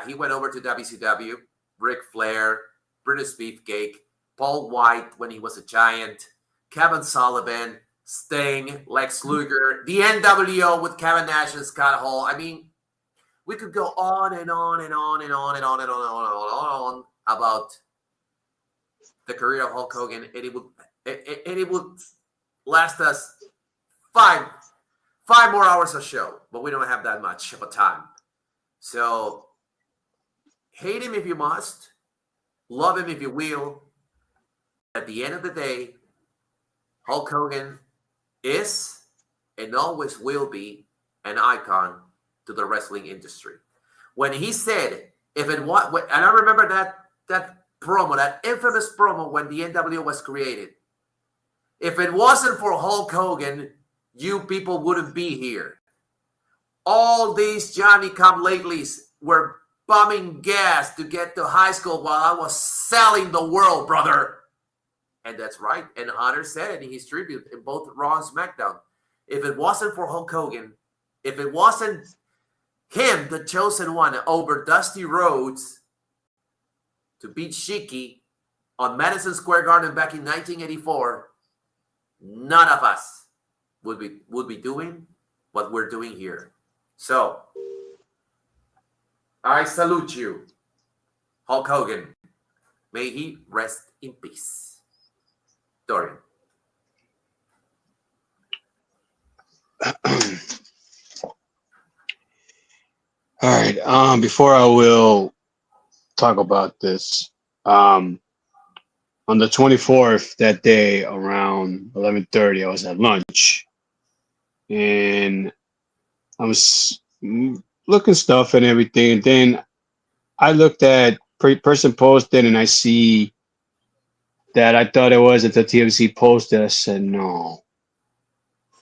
he went over to WCW, Ric Flair, British Beefcake, Paul White when he was a Giant, Kevin Sullivan, Sting, Lex Luger, the NWO with Kevin Nash and Scott Hall. I mean, we could go on and on and on and on and on and on and on about the career of Hulk Hogan, and it would last us five more hours of show, but we don't have that much of a time. So hate him if you must, love him if you will. At the end of the day, Hulk Hogan is and always will be an icon to the wrestling industry. When he said, if it was, and I remember that promo, that infamous promo when the NWO was created. If it wasn't for Hulk Hogan, you people wouldn't be here. All these Johnny-come-latelys were bumming gas to get to high school while I was selling the world, brother. And that's right. And Hunter said it in his tribute in both Raw and SmackDown. If it wasn't for Hulk Hogan, if it wasn't him, the chosen one, over Dusty Rhodes to beat Shiki on Madison Square Garden back in 1984, none of us would be doing what we're doing here. So, I salute you, Hulk Hogan. May he rest in peace. Dorian. All right. Before I will talk about this, on the 24th that day around 11:30, I was at lunch, and I was looking stuff and everything. And then I looked at person posted, and I see that I thought it was until TMC posted. I said no.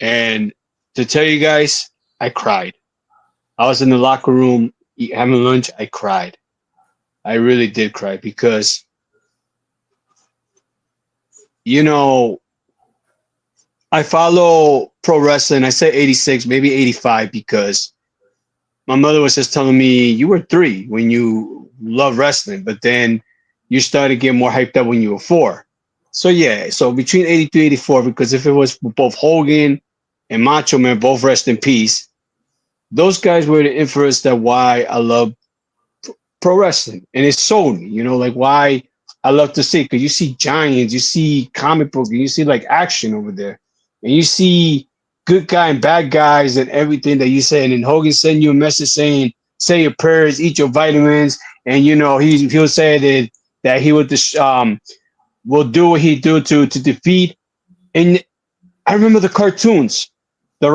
And to tell you guys, I cried. I was in the locker room having lunch. I cried. I really did cry because, you know, I follow pro wrestling. I say 86, maybe 85, because my mother was just telling me you were 3 when you love wrestling, but then you started getting more hyped up when you were 4. So yeah, so between 83, 84, because if it was both Hogan and Macho Man, both rest in peace, those guys were the influence that why I love pro wrestling, and it sold me. You know, like why I love to see, because you see giants, you see comic book, and you see like action over there, and you see good guy and bad guys and everything that you say. And then Hogan send you a message saying, "Say your prayers, eat your vitamins," and you know he'll say that he would will do what he do to defeat. And I remember the cartoons, the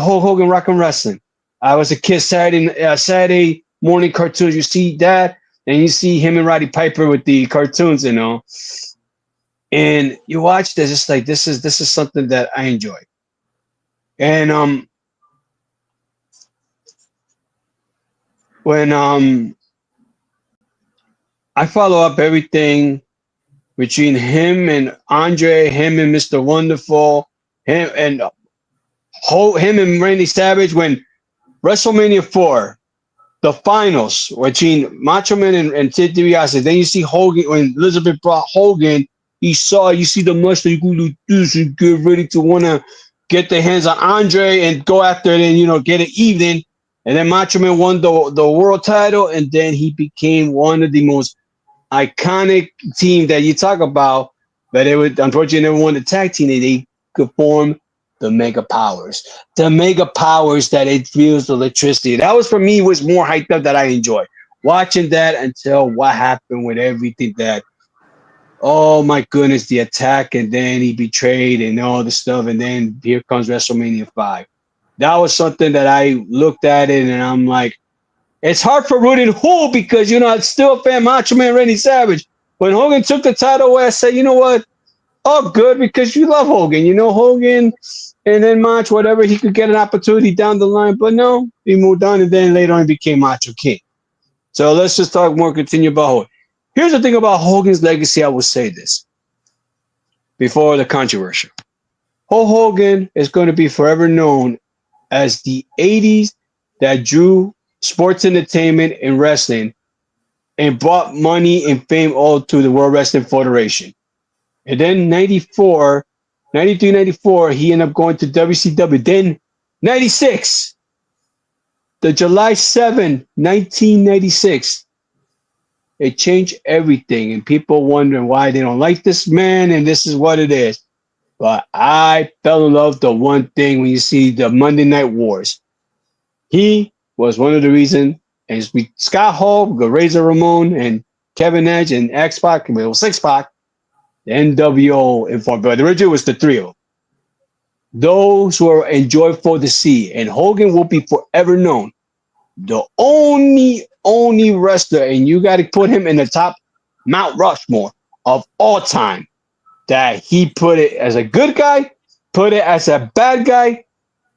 whole Hogan Rock and Wrestling. I was a kid. Saturday morning cartoons. You see that, and you see him and Roddy Piper with the cartoons, you know. And you watch this, it's like this is something that I enjoy. And when I follow up everything between him and Andre, him and Mr. Wonderful, him and Randy Savage when WrestleMania 4, the finals between Macho Man and Ted DiBiase. Then you see Hogan when Elizabeth brought Hogan. You see the mustache, you go do this and get ready to want to get their hands on Andre and go after it and get it even. And then Macho Man won the world title, and then he became one of the most iconic team that you talk about. But it would unfortunately never won the tag team. They could form the mega powers. The mega powers that it feels the electricity. That was for me was more hyped up that I enjoy. Watching that until what happened with everything that, oh my goodness, the attack, and then he betrayed and all the stuff, and then here comes WrestleMania 5. That was something that I looked at it and I'm like, it's hard for rooting who, because I'm still a fan Macho Man Randy Savage. When Hogan took the title away, I said, you know what? Oh, good, because you love Hogan. Hogan and then Mach, whatever, he could get an opportunity down the line. But no, he moved on, and then later on he became Macho King. So let's just talk more, continue about Hogan. Here's the thing about Hogan's legacy. I will say this before the controversy. Hulk Hogan is going to be forever known as the 80s that drew sports entertainment and wrestling and brought money and fame all to the World Wrestling Federation. And then 94, 93, 94, he ended up going to WCW. Then 96, the July 7, 1996, it changed everything. And people wondering why they don't like this man, and this is what it is. But I fell in love with the one thing when you see the Monday Night Wars. He was one of the reasons, and Scott Hall, the Razor Ramon, and Kevin Nash, and X-Pac, and it was Six-Pac, the NWO informed, but the original was the trio. Those were enjoyable to see, and Hogan will be forever known. The only wrestler, and you got to put him in the top Mount Rushmore of all time, that he put it as a good guy, put it as a bad guy,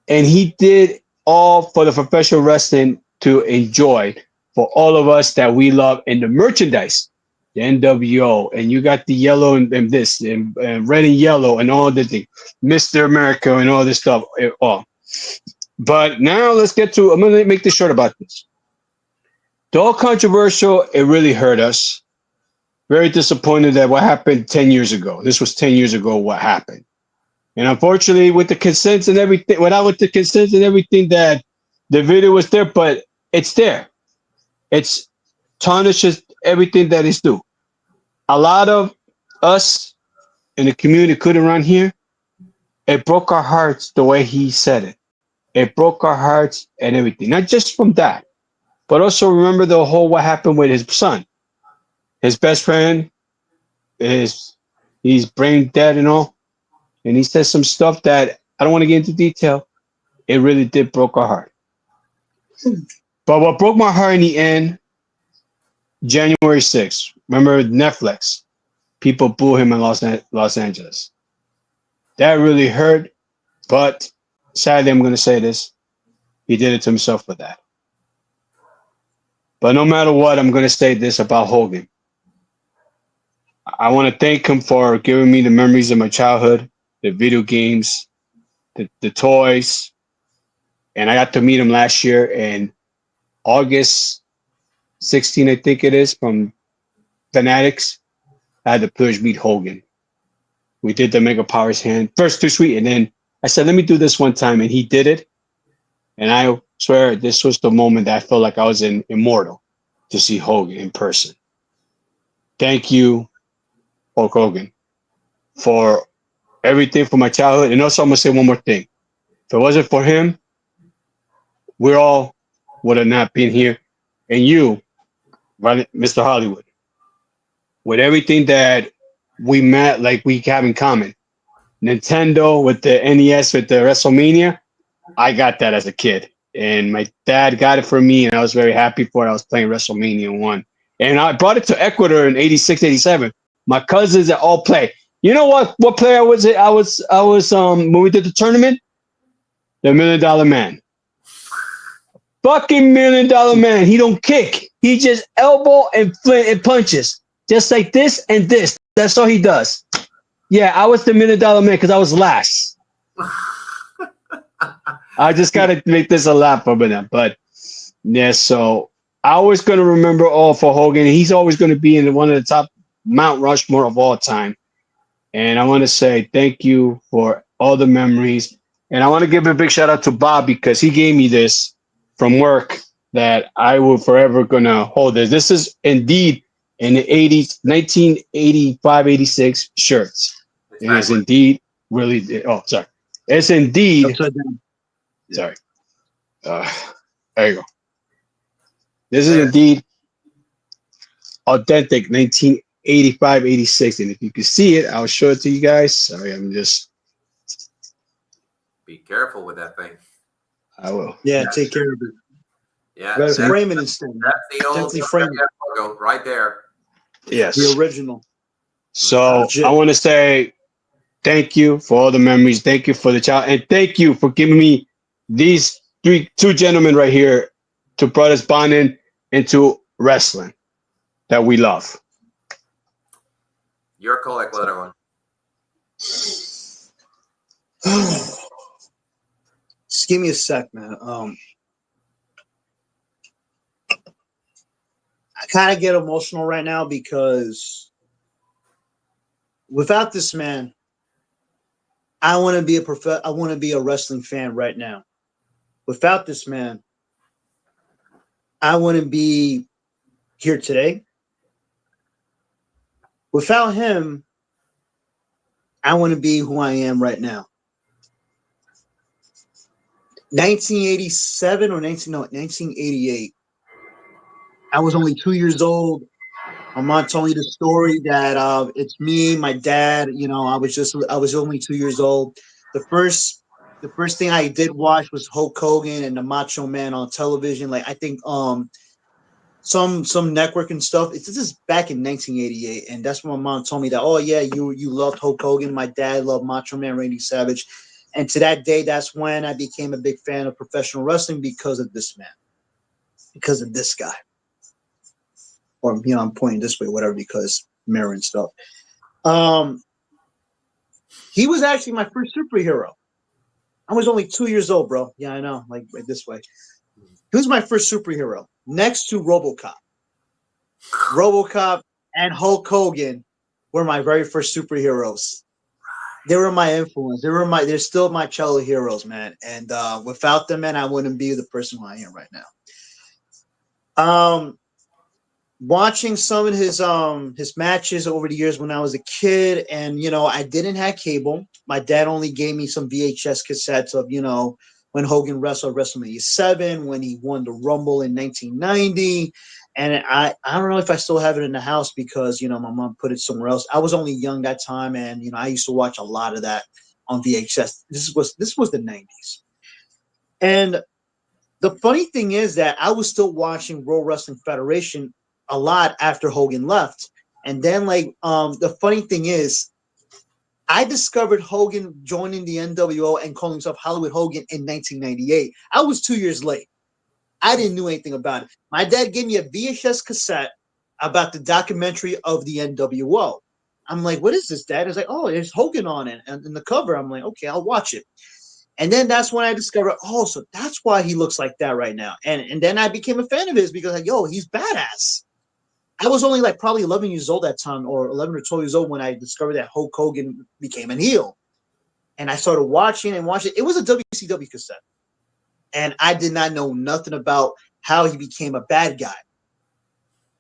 and he did all for the professional wrestling to enjoy for all of us that we love in the merchandise. The NWO, and you got the yellow and this and red and yellow and all the thing, Mr. America and all this stuff. All. But now let's get to. I'm gonna make this short about this. The whole controversial. It really hurt us. Very disappointed that what happened 10 years ago. This was 10 years ago. What happened, and unfortunately, with the consents and everything, without with the consents and everything, that the video was there, but it's there. It's tarnishes everything that is due. A lot of us in the community couldn't run here. It broke our hearts the way he said it. It broke our hearts and everything. Not just from that, but also remember the whole what happened with his son. His best friend he's brain dead and all. And he said some stuff that I don't want to get into detail. It really did broke our heart. But what broke my heart in the end, January 6th. Remember Netflix. people boo him in Los Angeles. That really hurt, but sadly, I'm going to say this. He did it to himself for that. But no matter what, I'm going to say this about Hogan. I want to thank him for giving me the memories of my childhood, the video games, the toys. And I got to meet him last year in August 16, I think it is, from Fanatics. I had the privilege to meet Hogan. We did the Mega Powers hand. First too sweet. And then I said, let me do this one time. And he did it. And I swear this was the moment that I felt like I was immortal to see Hogan in person. Thank you, Hulk Hogan, for everything from my childhood. And also, I'm going to say one more thing. If it wasn't for him, we all would have not been here. And you, Mr. Hollywood, with everything that we met, like we have in common. Nintendo with the NES with the WrestleMania, I got that as a kid. And my dad got it for me, and I was very happy for it. I was playing WrestleMania 1. And I brought it to Ecuador in 86, 87. My cousins that all play. You know what player was it? I was when we did the tournament? The $1 Million Man. Fucking $1 Million Man. He don't kick. He just elbow and flint and punches. Just like this and this. That's all he does. Yeah, I was the $1 Million Man because I was last. I just gotta make this a laugh over them. But yeah, so I always gonna remember all for Hogan. He's always gonna be in one of the top Mount Rushmore of all time. And I want to say thank you for all the memories. And I want to give a big shout out to Bob because he gave me this from work that I will forever gonna hold this. This is indeed in the 80s, 1985, 86 shirts. It is indeed really, oh, sorry. It's indeed, Upside down. sorry. There you go. This is indeed authentic 1985, 86. And if you can see it, I'll show it to you guys. Sorry, I'm just. Be careful with that thing. I will. Yeah, take care of it. Yeah, Better frame it instead. That's the old frame logo right there. Yes. The original. So Legit. I want to say thank you for all the memories. Thank you for the child. And thank you for giving me these two gentlemen right here to brought us bonding into wrestling that we love. Your collect letter one. Just give me a sec, man. I kind of get emotional right now because without this man, I want to be I want to be a wrestling fan right now. Without this man, I want to be here today. Without him, I want to be who I am right now. 1987 or 1988. I was only 2 years old. My mom told me the story that it's me, my dad. You know, I was only 2 years old. The first thing I did watch was Hulk Hogan and the Macho Man on television. Like I think some network and stuff. This is back in 1988, and that's when my mom told me that. Oh yeah, you loved Hulk Hogan. My dad loved Macho Man Randy Savage, and to that day, that's when I became a big fan of professional wrestling because of this man, because of this guy. Or I'm pointing this way, whatever, because mirror and stuff. He was actually my first superhero. I was only 2 years old, bro. Yeah, I know, like this way. He was my first superhero, next to RoboCop. RoboCop and Hulk Hogan were my very first superheroes. They were my influence. They're still my childhood heroes, man. And without them, man, I wouldn't be the person who I am right now. Watching some of his matches over the years when I was a kid, and I didn't have cable. My dad only gave me some VHS cassettes of when Hogan wrestled WrestleMania 7, when he won the Rumble in 1990, and I don't know if I still have it in the house because my mom put it somewhere else. I was only young that time, and I used to watch a lot of that on VHS. This was the 90s, and the funny thing is that I was still watching World Wrestling Federation a lot after Hogan left. And then the funny thing is, I discovered Hogan joining the NWO and calling himself Hollywood Hogan in 1998. I was 2 years late. I didn't know anything about it. My dad gave me a VHS cassette about the documentary of the NWO. I'm like, what is this, Dad? It's like, oh, there's Hogan on it and in the cover. I'm like, okay, I'll watch it. And then that's when I discovered, oh, so that's why he looks like that right now. And then I became a fan of his because like, yo, he's badass. I was only like probably 11 years old that time, or 11 or 12 years old when I discovered that Hulk Hogan became a heel. And I started watching and watching. It was a WCW cassette. And I did not know nothing about how he became a bad guy.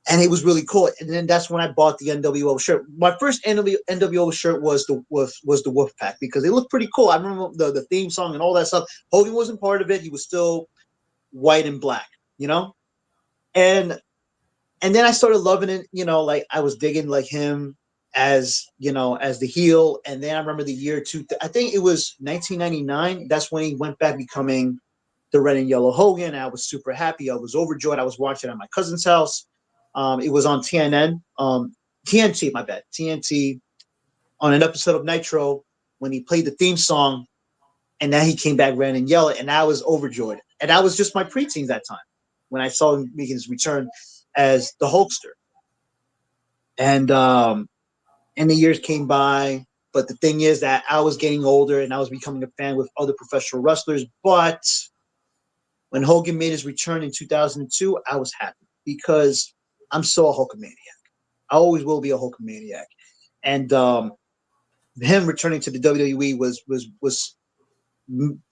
And it was really cool. And then that's when I bought the NWO shirt. My first NWO shirt was the Wolfpack because it looked pretty cool. I remember the theme song and all that stuff. Hogan wasn't part of it. He was still white and black, you know? And then I started loving it, you know, like I was digging like him as, you know, as the heel. And then I remember the year I think it was 1999. That's when he went back becoming the red and yellow Hogan. I was super happy. I was overjoyed. I was watching it at my cousin's house. It was on TNN, TNT, my bad, TNT, on an episode of Nitro when he played the theme song, and then he came back red and yellow, and I was overjoyed. And I was just my preteen that time when I saw him making his return as the Hulkster. And the years came by, but the thing is that I was getting older and I was becoming a fan with other professional wrestlers. But when Hogan made his return in 2002, I was happy because I'm still a Hulkamaniac. I always will be a Hulkamaniac. And him returning to the WWE was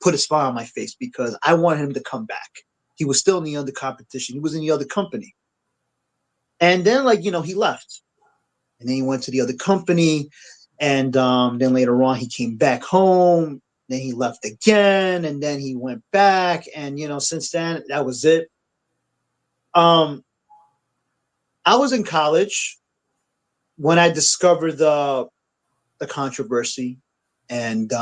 put a smile on my face because I wanted him to come back. He was still in the other competition. He was in the other company. And then, like, you know, he left. And then he went to the other company. And then later on, he came back home. Then he left again. And then he went back. And, you know, since then, that was it. I was in college when I discovered the controversy. And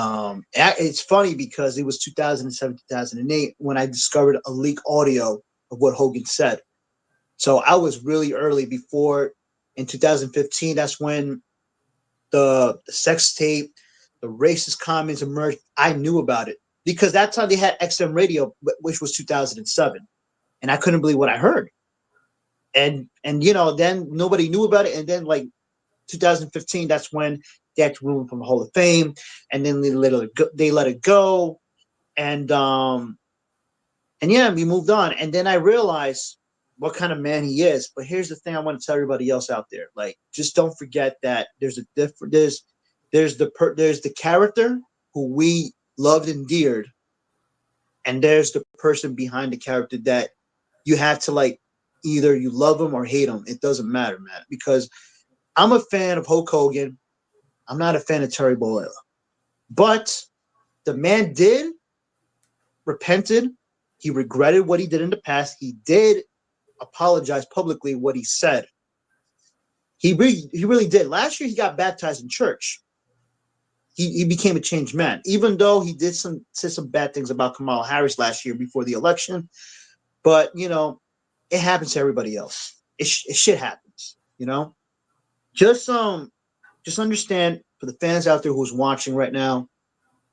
it's funny because it was 2007, 2008 when I discovered a leak audio of what Hogan said. So I was really early before in 2015. That's when the sex tape, the racist comments emerged. I knew about it because that time they had XM radio, which was 2007. And I couldn't believe what I heard. And you know, then nobody knew about it. And then like 2015, that's when they had to remove him from the Hall of Fame. And then they let it go. And yeah, we moved on. And then I realized what kind of man he is. But here's the thing I want to tell everybody else out there. Like, just don't forget that there's a different there's the character who we loved and endeared. And there's the person behind the character that you have to like either you love him or hate him. It doesn't matter, man. Because I'm a fan of Hulk Hogan. I'm not a fan of Terry Bollea. But the man repented. He regretted what he did in the past. He did apologize publicly what he said. He really did. Last year he got baptized in church. He became a changed man, even though he did say some bad things about Kamala Harris last year before the election. But you know, it happens to everybody else. It shit happens. You know, just understand for the fans out there who's watching right now.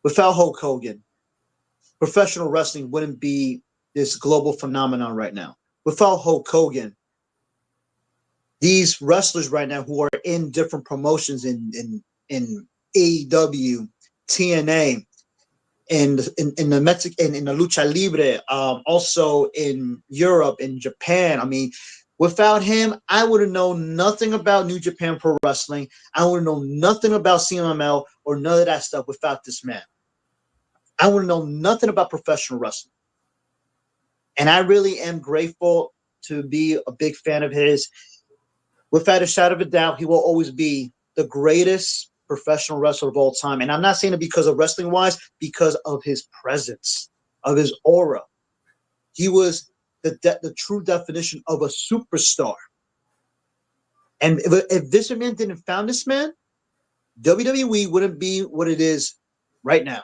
Without Hulk Hogan, professional wrestling wouldn't be this global phenomenon right now. Without Hulk Hogan, these wrestlers right now who are in different promotions in AEW, TNA, in the Mexican, in the Lucha Libre, also in Europe, in Japan. I mean, without him, I would have known nothing about New Japan Pro Wrestling. I would have known nothing about CMLL or none of that stuff without this man. I would have known nothing about professional wrestling. And I really am grateful to be a big fan of his. Without a shadow of a doubt, he will always be the greatest professional wrestler of all time. And I'm not saying it because of wrestling wise, because of his presence, of his aura. He was the true definition of a superstar. And if this man didn't found this man, WWE wouldn't be what it is right now.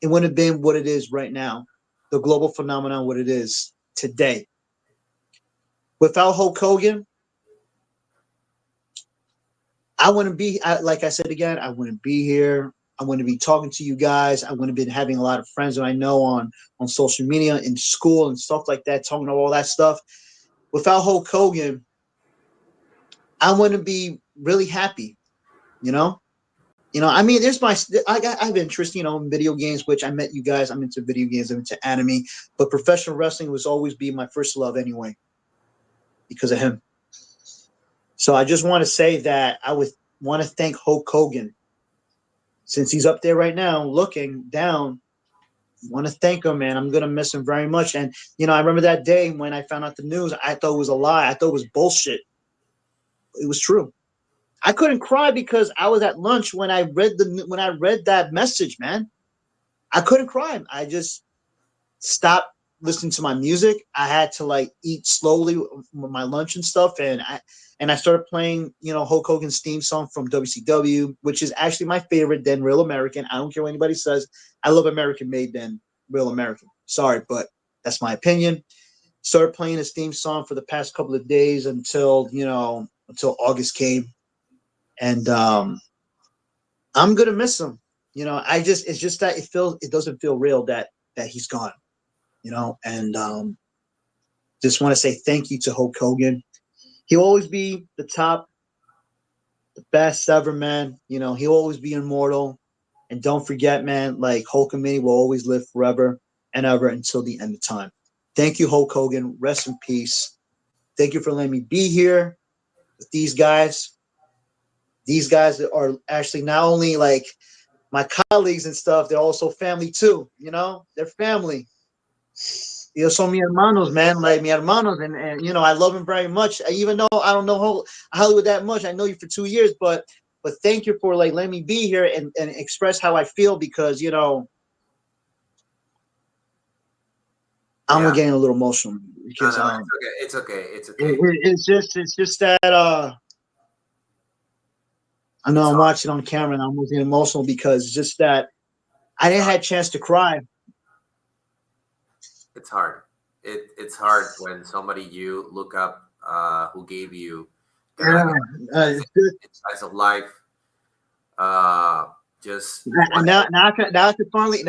It wouldn't have been what it is right now. The global phenomenon, what it is today. Without Hulk Hogan, I wouldn't be, like I said again, I wouldn't be here. I wouldn't be talking to you guys. I wouldn't have been having a lot of friends that I know on social media, in school and stuff like that, talking about all that stuff. Without Hulk Hogan, I wouldn't be really happy, you know? I mean, I have interest, in video games, which I met you guys. I'm into video games, I'm into anime, but professional wrestling was always be my first love anyway, because of him. So I just want to say that I would want to thank Hulk Hogan, since he's up there right now looking down. I want to thank him, man. I'm gonna miss him very much. And I remember that day when I found out the news. I thought it was a lie. I thought it was bullshit. It was true. I couldn't cry because I was at lunch when I read that message, man. I couldn't cry. I just stopped listening to my music. I had to like eat slowly with my lunch and stuff, and I started playing, Hulk Hogan's theme song from WCW, which is actually my favorite than Real American. I don't care what anybody says. I love American Made than Real American. Sorry, but that's my opinion. Started playing his theme song for the past couple of days until August came, and I'm gonna miss him. It's just that it doesn't feel real that he's gone. And just want to say thank you to Hulk Hogan. He'll always be the top, the best ever, man. He'll always be immortal. And don't forget, man, like Hulkamania will always live forever and ever until the end of time. Thank you, Hulk Hogan. Rest in peace. Thank you for letting me be here with these guys. These guys are actually not only like my colleagues and stuff, they're also family too. They're family. Ellos son mi hermanos, man, like mi hermanos, and I love them very much. Even though I don't know Hollywood that much, I know you for 2 years, but thank you for like letting me be here and express how I feel, because I'm getting a little emotional because No, it's okay. it's just that I know I'm watching on camera and I'm getting emotional because it's just that I didn't have a chance to cry. It's hard. It's hard when somebody you look up, who gave you insights of life. Just now I can finally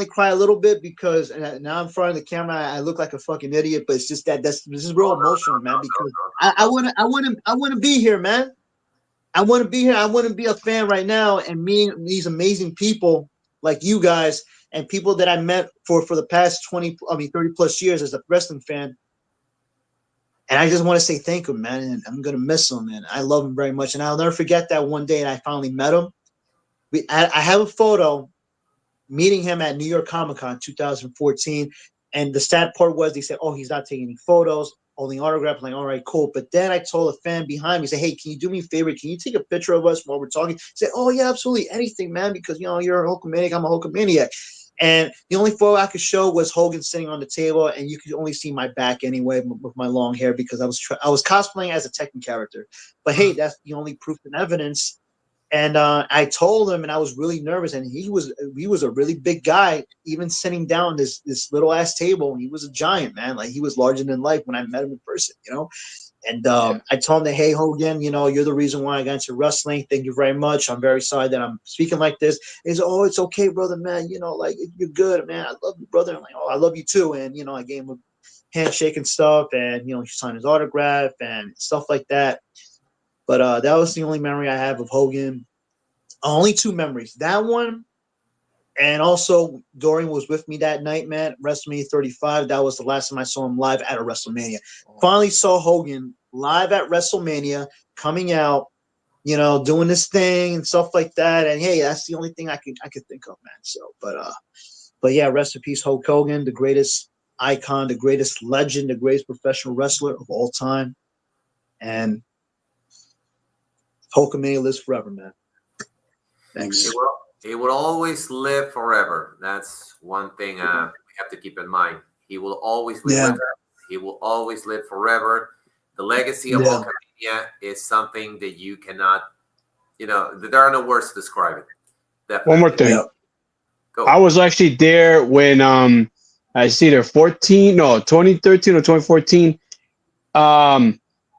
cry a little bit, because now in front of the camera I look like a fucking idiot, but it's just that this is real emotional, man. Because I want to be here, man. I want to be here. I want to be a fan right now and meeting these amazing people like you guys and people that I met for the past 30 plus years as a wrestling fan. And I just want to say thank you, man. And I'm going to miss him, and I love him very much. And I'll never forget that one day I finally met him. I have a photo meeting him at New York Comic Con 2014. And the sad part was they said, oh, he's not taking any photos, only autograph. I'm like, all right, cool. But then I told a fan behind me, say, hey, can you do me a favor? Can you take a picture of us while we're talking? He said, oh, yeah, absolutely. Anything, man, because, you're a Hulkamaniac. I'm a Hulkamaniac. And the only photo I could show was Hogan sitting on the table, and you could only see my back anyway with my long hair, because I was cosplaying as a Tekken character. But, hey, that's the only proof and evidence. And I told him, and I was really nervous. And he was a really big guy, even sitting down this little ass table. He was a giant, man. Like, he was larger than life when I met him in person, And I told him that, hey, Hogan, you're the reason why I got into wrestling. Thank you very much. I'm very sorry that I'm speaking like this. He said, oh, it's okay, brother, man. Like, you're good, man. I love you, brother. I'm like, oh, I love you too. And I gave him a handshake and stuff, and he signed his autograph and stuff like that. But that was the only memory I have of Hogan. Only 2 memories. That one, and also Dorian was with me that night, man. WrestleMania 35. That was the last time I saw him live at a WrestleMania. Finally saw Hogan live at WrestleMania, coming out, doing this thing and stuff like that. And hey, that's the only thing I could think of, man. So, but yeah, rest in peace, Hulk Hogan, the greatest icon, the greatest legend, the greatest professional wrestler of all time. And Hulkamania lives forever, man. Thanks. He will always live forever. That's one thing we have to keep in mind. He will always live with us. He will always live forever. The legacy of Hulkamania is something that you cannot, there are no words to describe it. Definitely. One more thing. Yeah. Go. I was actually there when I see there 2013 or 2014.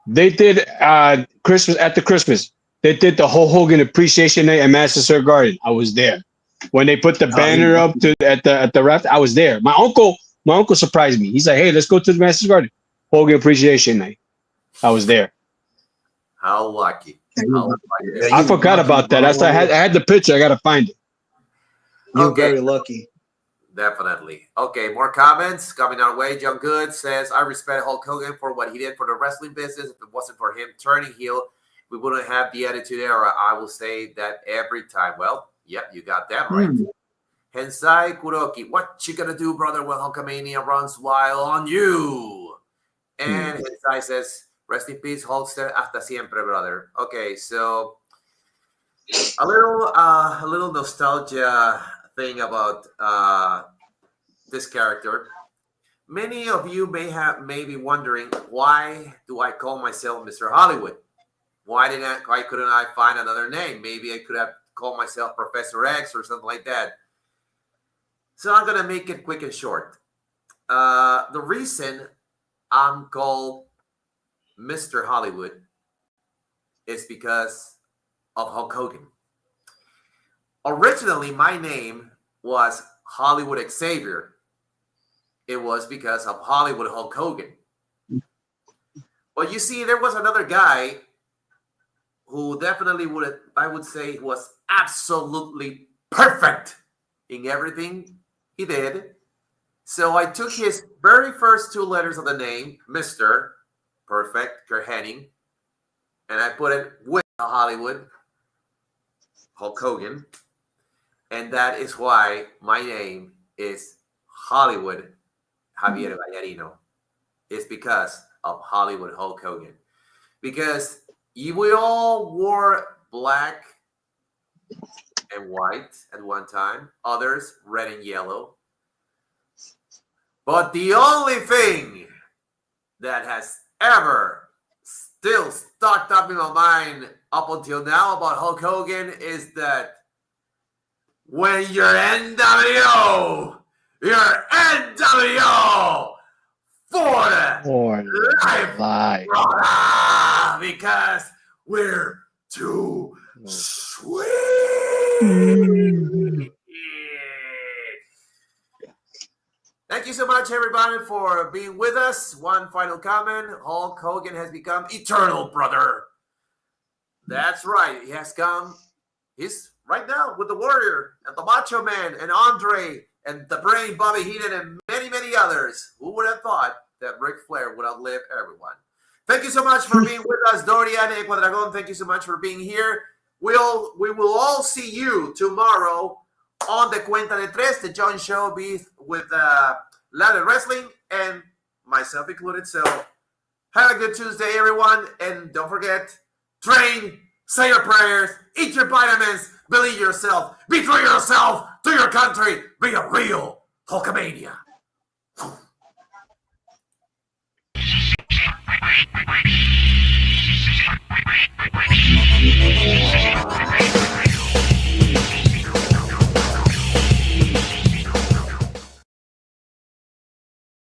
They did Christmas. they did the whole Hogan Appreciation Night at Madison Square Garden. I was there. When they put the banner up at the raft, I was there. My uncle surprised me. He's like, "Hey, let's go to the Madison Square Garden Hogan Appreciation Night." I was there. How lucky. I forgot about that. I had the picture. I gotta find it. You're very lucky. Definitely. Okay, more comments coming our way. John Good says, I respect Hulk Hogan for what he did for the wrestling business. If it wasn't for him turning heel, we wouldn't have the Attitude Era. I will say that every time. Well, yep, you got that right. Hensai Kuroki, what you gonna do, brother, when Hulkamania runs wild on you? And Hensai says, rest in peace, Hulkster, hasta siempre, brother. Okay, so a little nostalgia thing about this character. Many of you may be wondering, why do I call myself Mr. Hollywood? Why couldn't I find another name? Maybe I could have called myself Professor X or something like that. So I'm gonna make it quick and short. The reason I'm called Mr. Hollywood is because of Hulk Hogan. Originally, my name was Hollywood Xavier. It was because of Hollywood Hulk Hogan. But you see, there was another guy who definitely I would say, was absolutely perfect in everything he did. So I took his very first two letters of the name, Mr. Perfect Henning, and I put it with Hollywood Hulk Hogan. And that is why my name is Hollywood Javier Vallarino. It's because of Hollywood Hulk Hogan. Because we all wore black and white at one time. Others red and yellow. But the only thing that has ever still stuck up in my mind up until now about Hulk Hogan is that when you're NWO, you're NWO for life, brother, because we're too sweet. Thank you so much, everybody, for being with us. One final comment. Hulk Hogan has become eternal, brother. That's right. He has come. He's right now with the Warrior and the Macho Man and Andre and the Brain, Bobby Heenan, and many, many others. Who would have thought that Ric Flair would outlive everyone? Thank you so much for being with us, Dorian and Quadragon. Thank you so much for being here. We will all see you tomorrow on the Cuenta de Tres, the joint show with Ladder Wrestling and myself included. So have a good Tuesday, everyone. And don't forget, train, say your prayers, eat your vitamins, believe yourself, be true to yourself, to your country, be a real Hulkamania.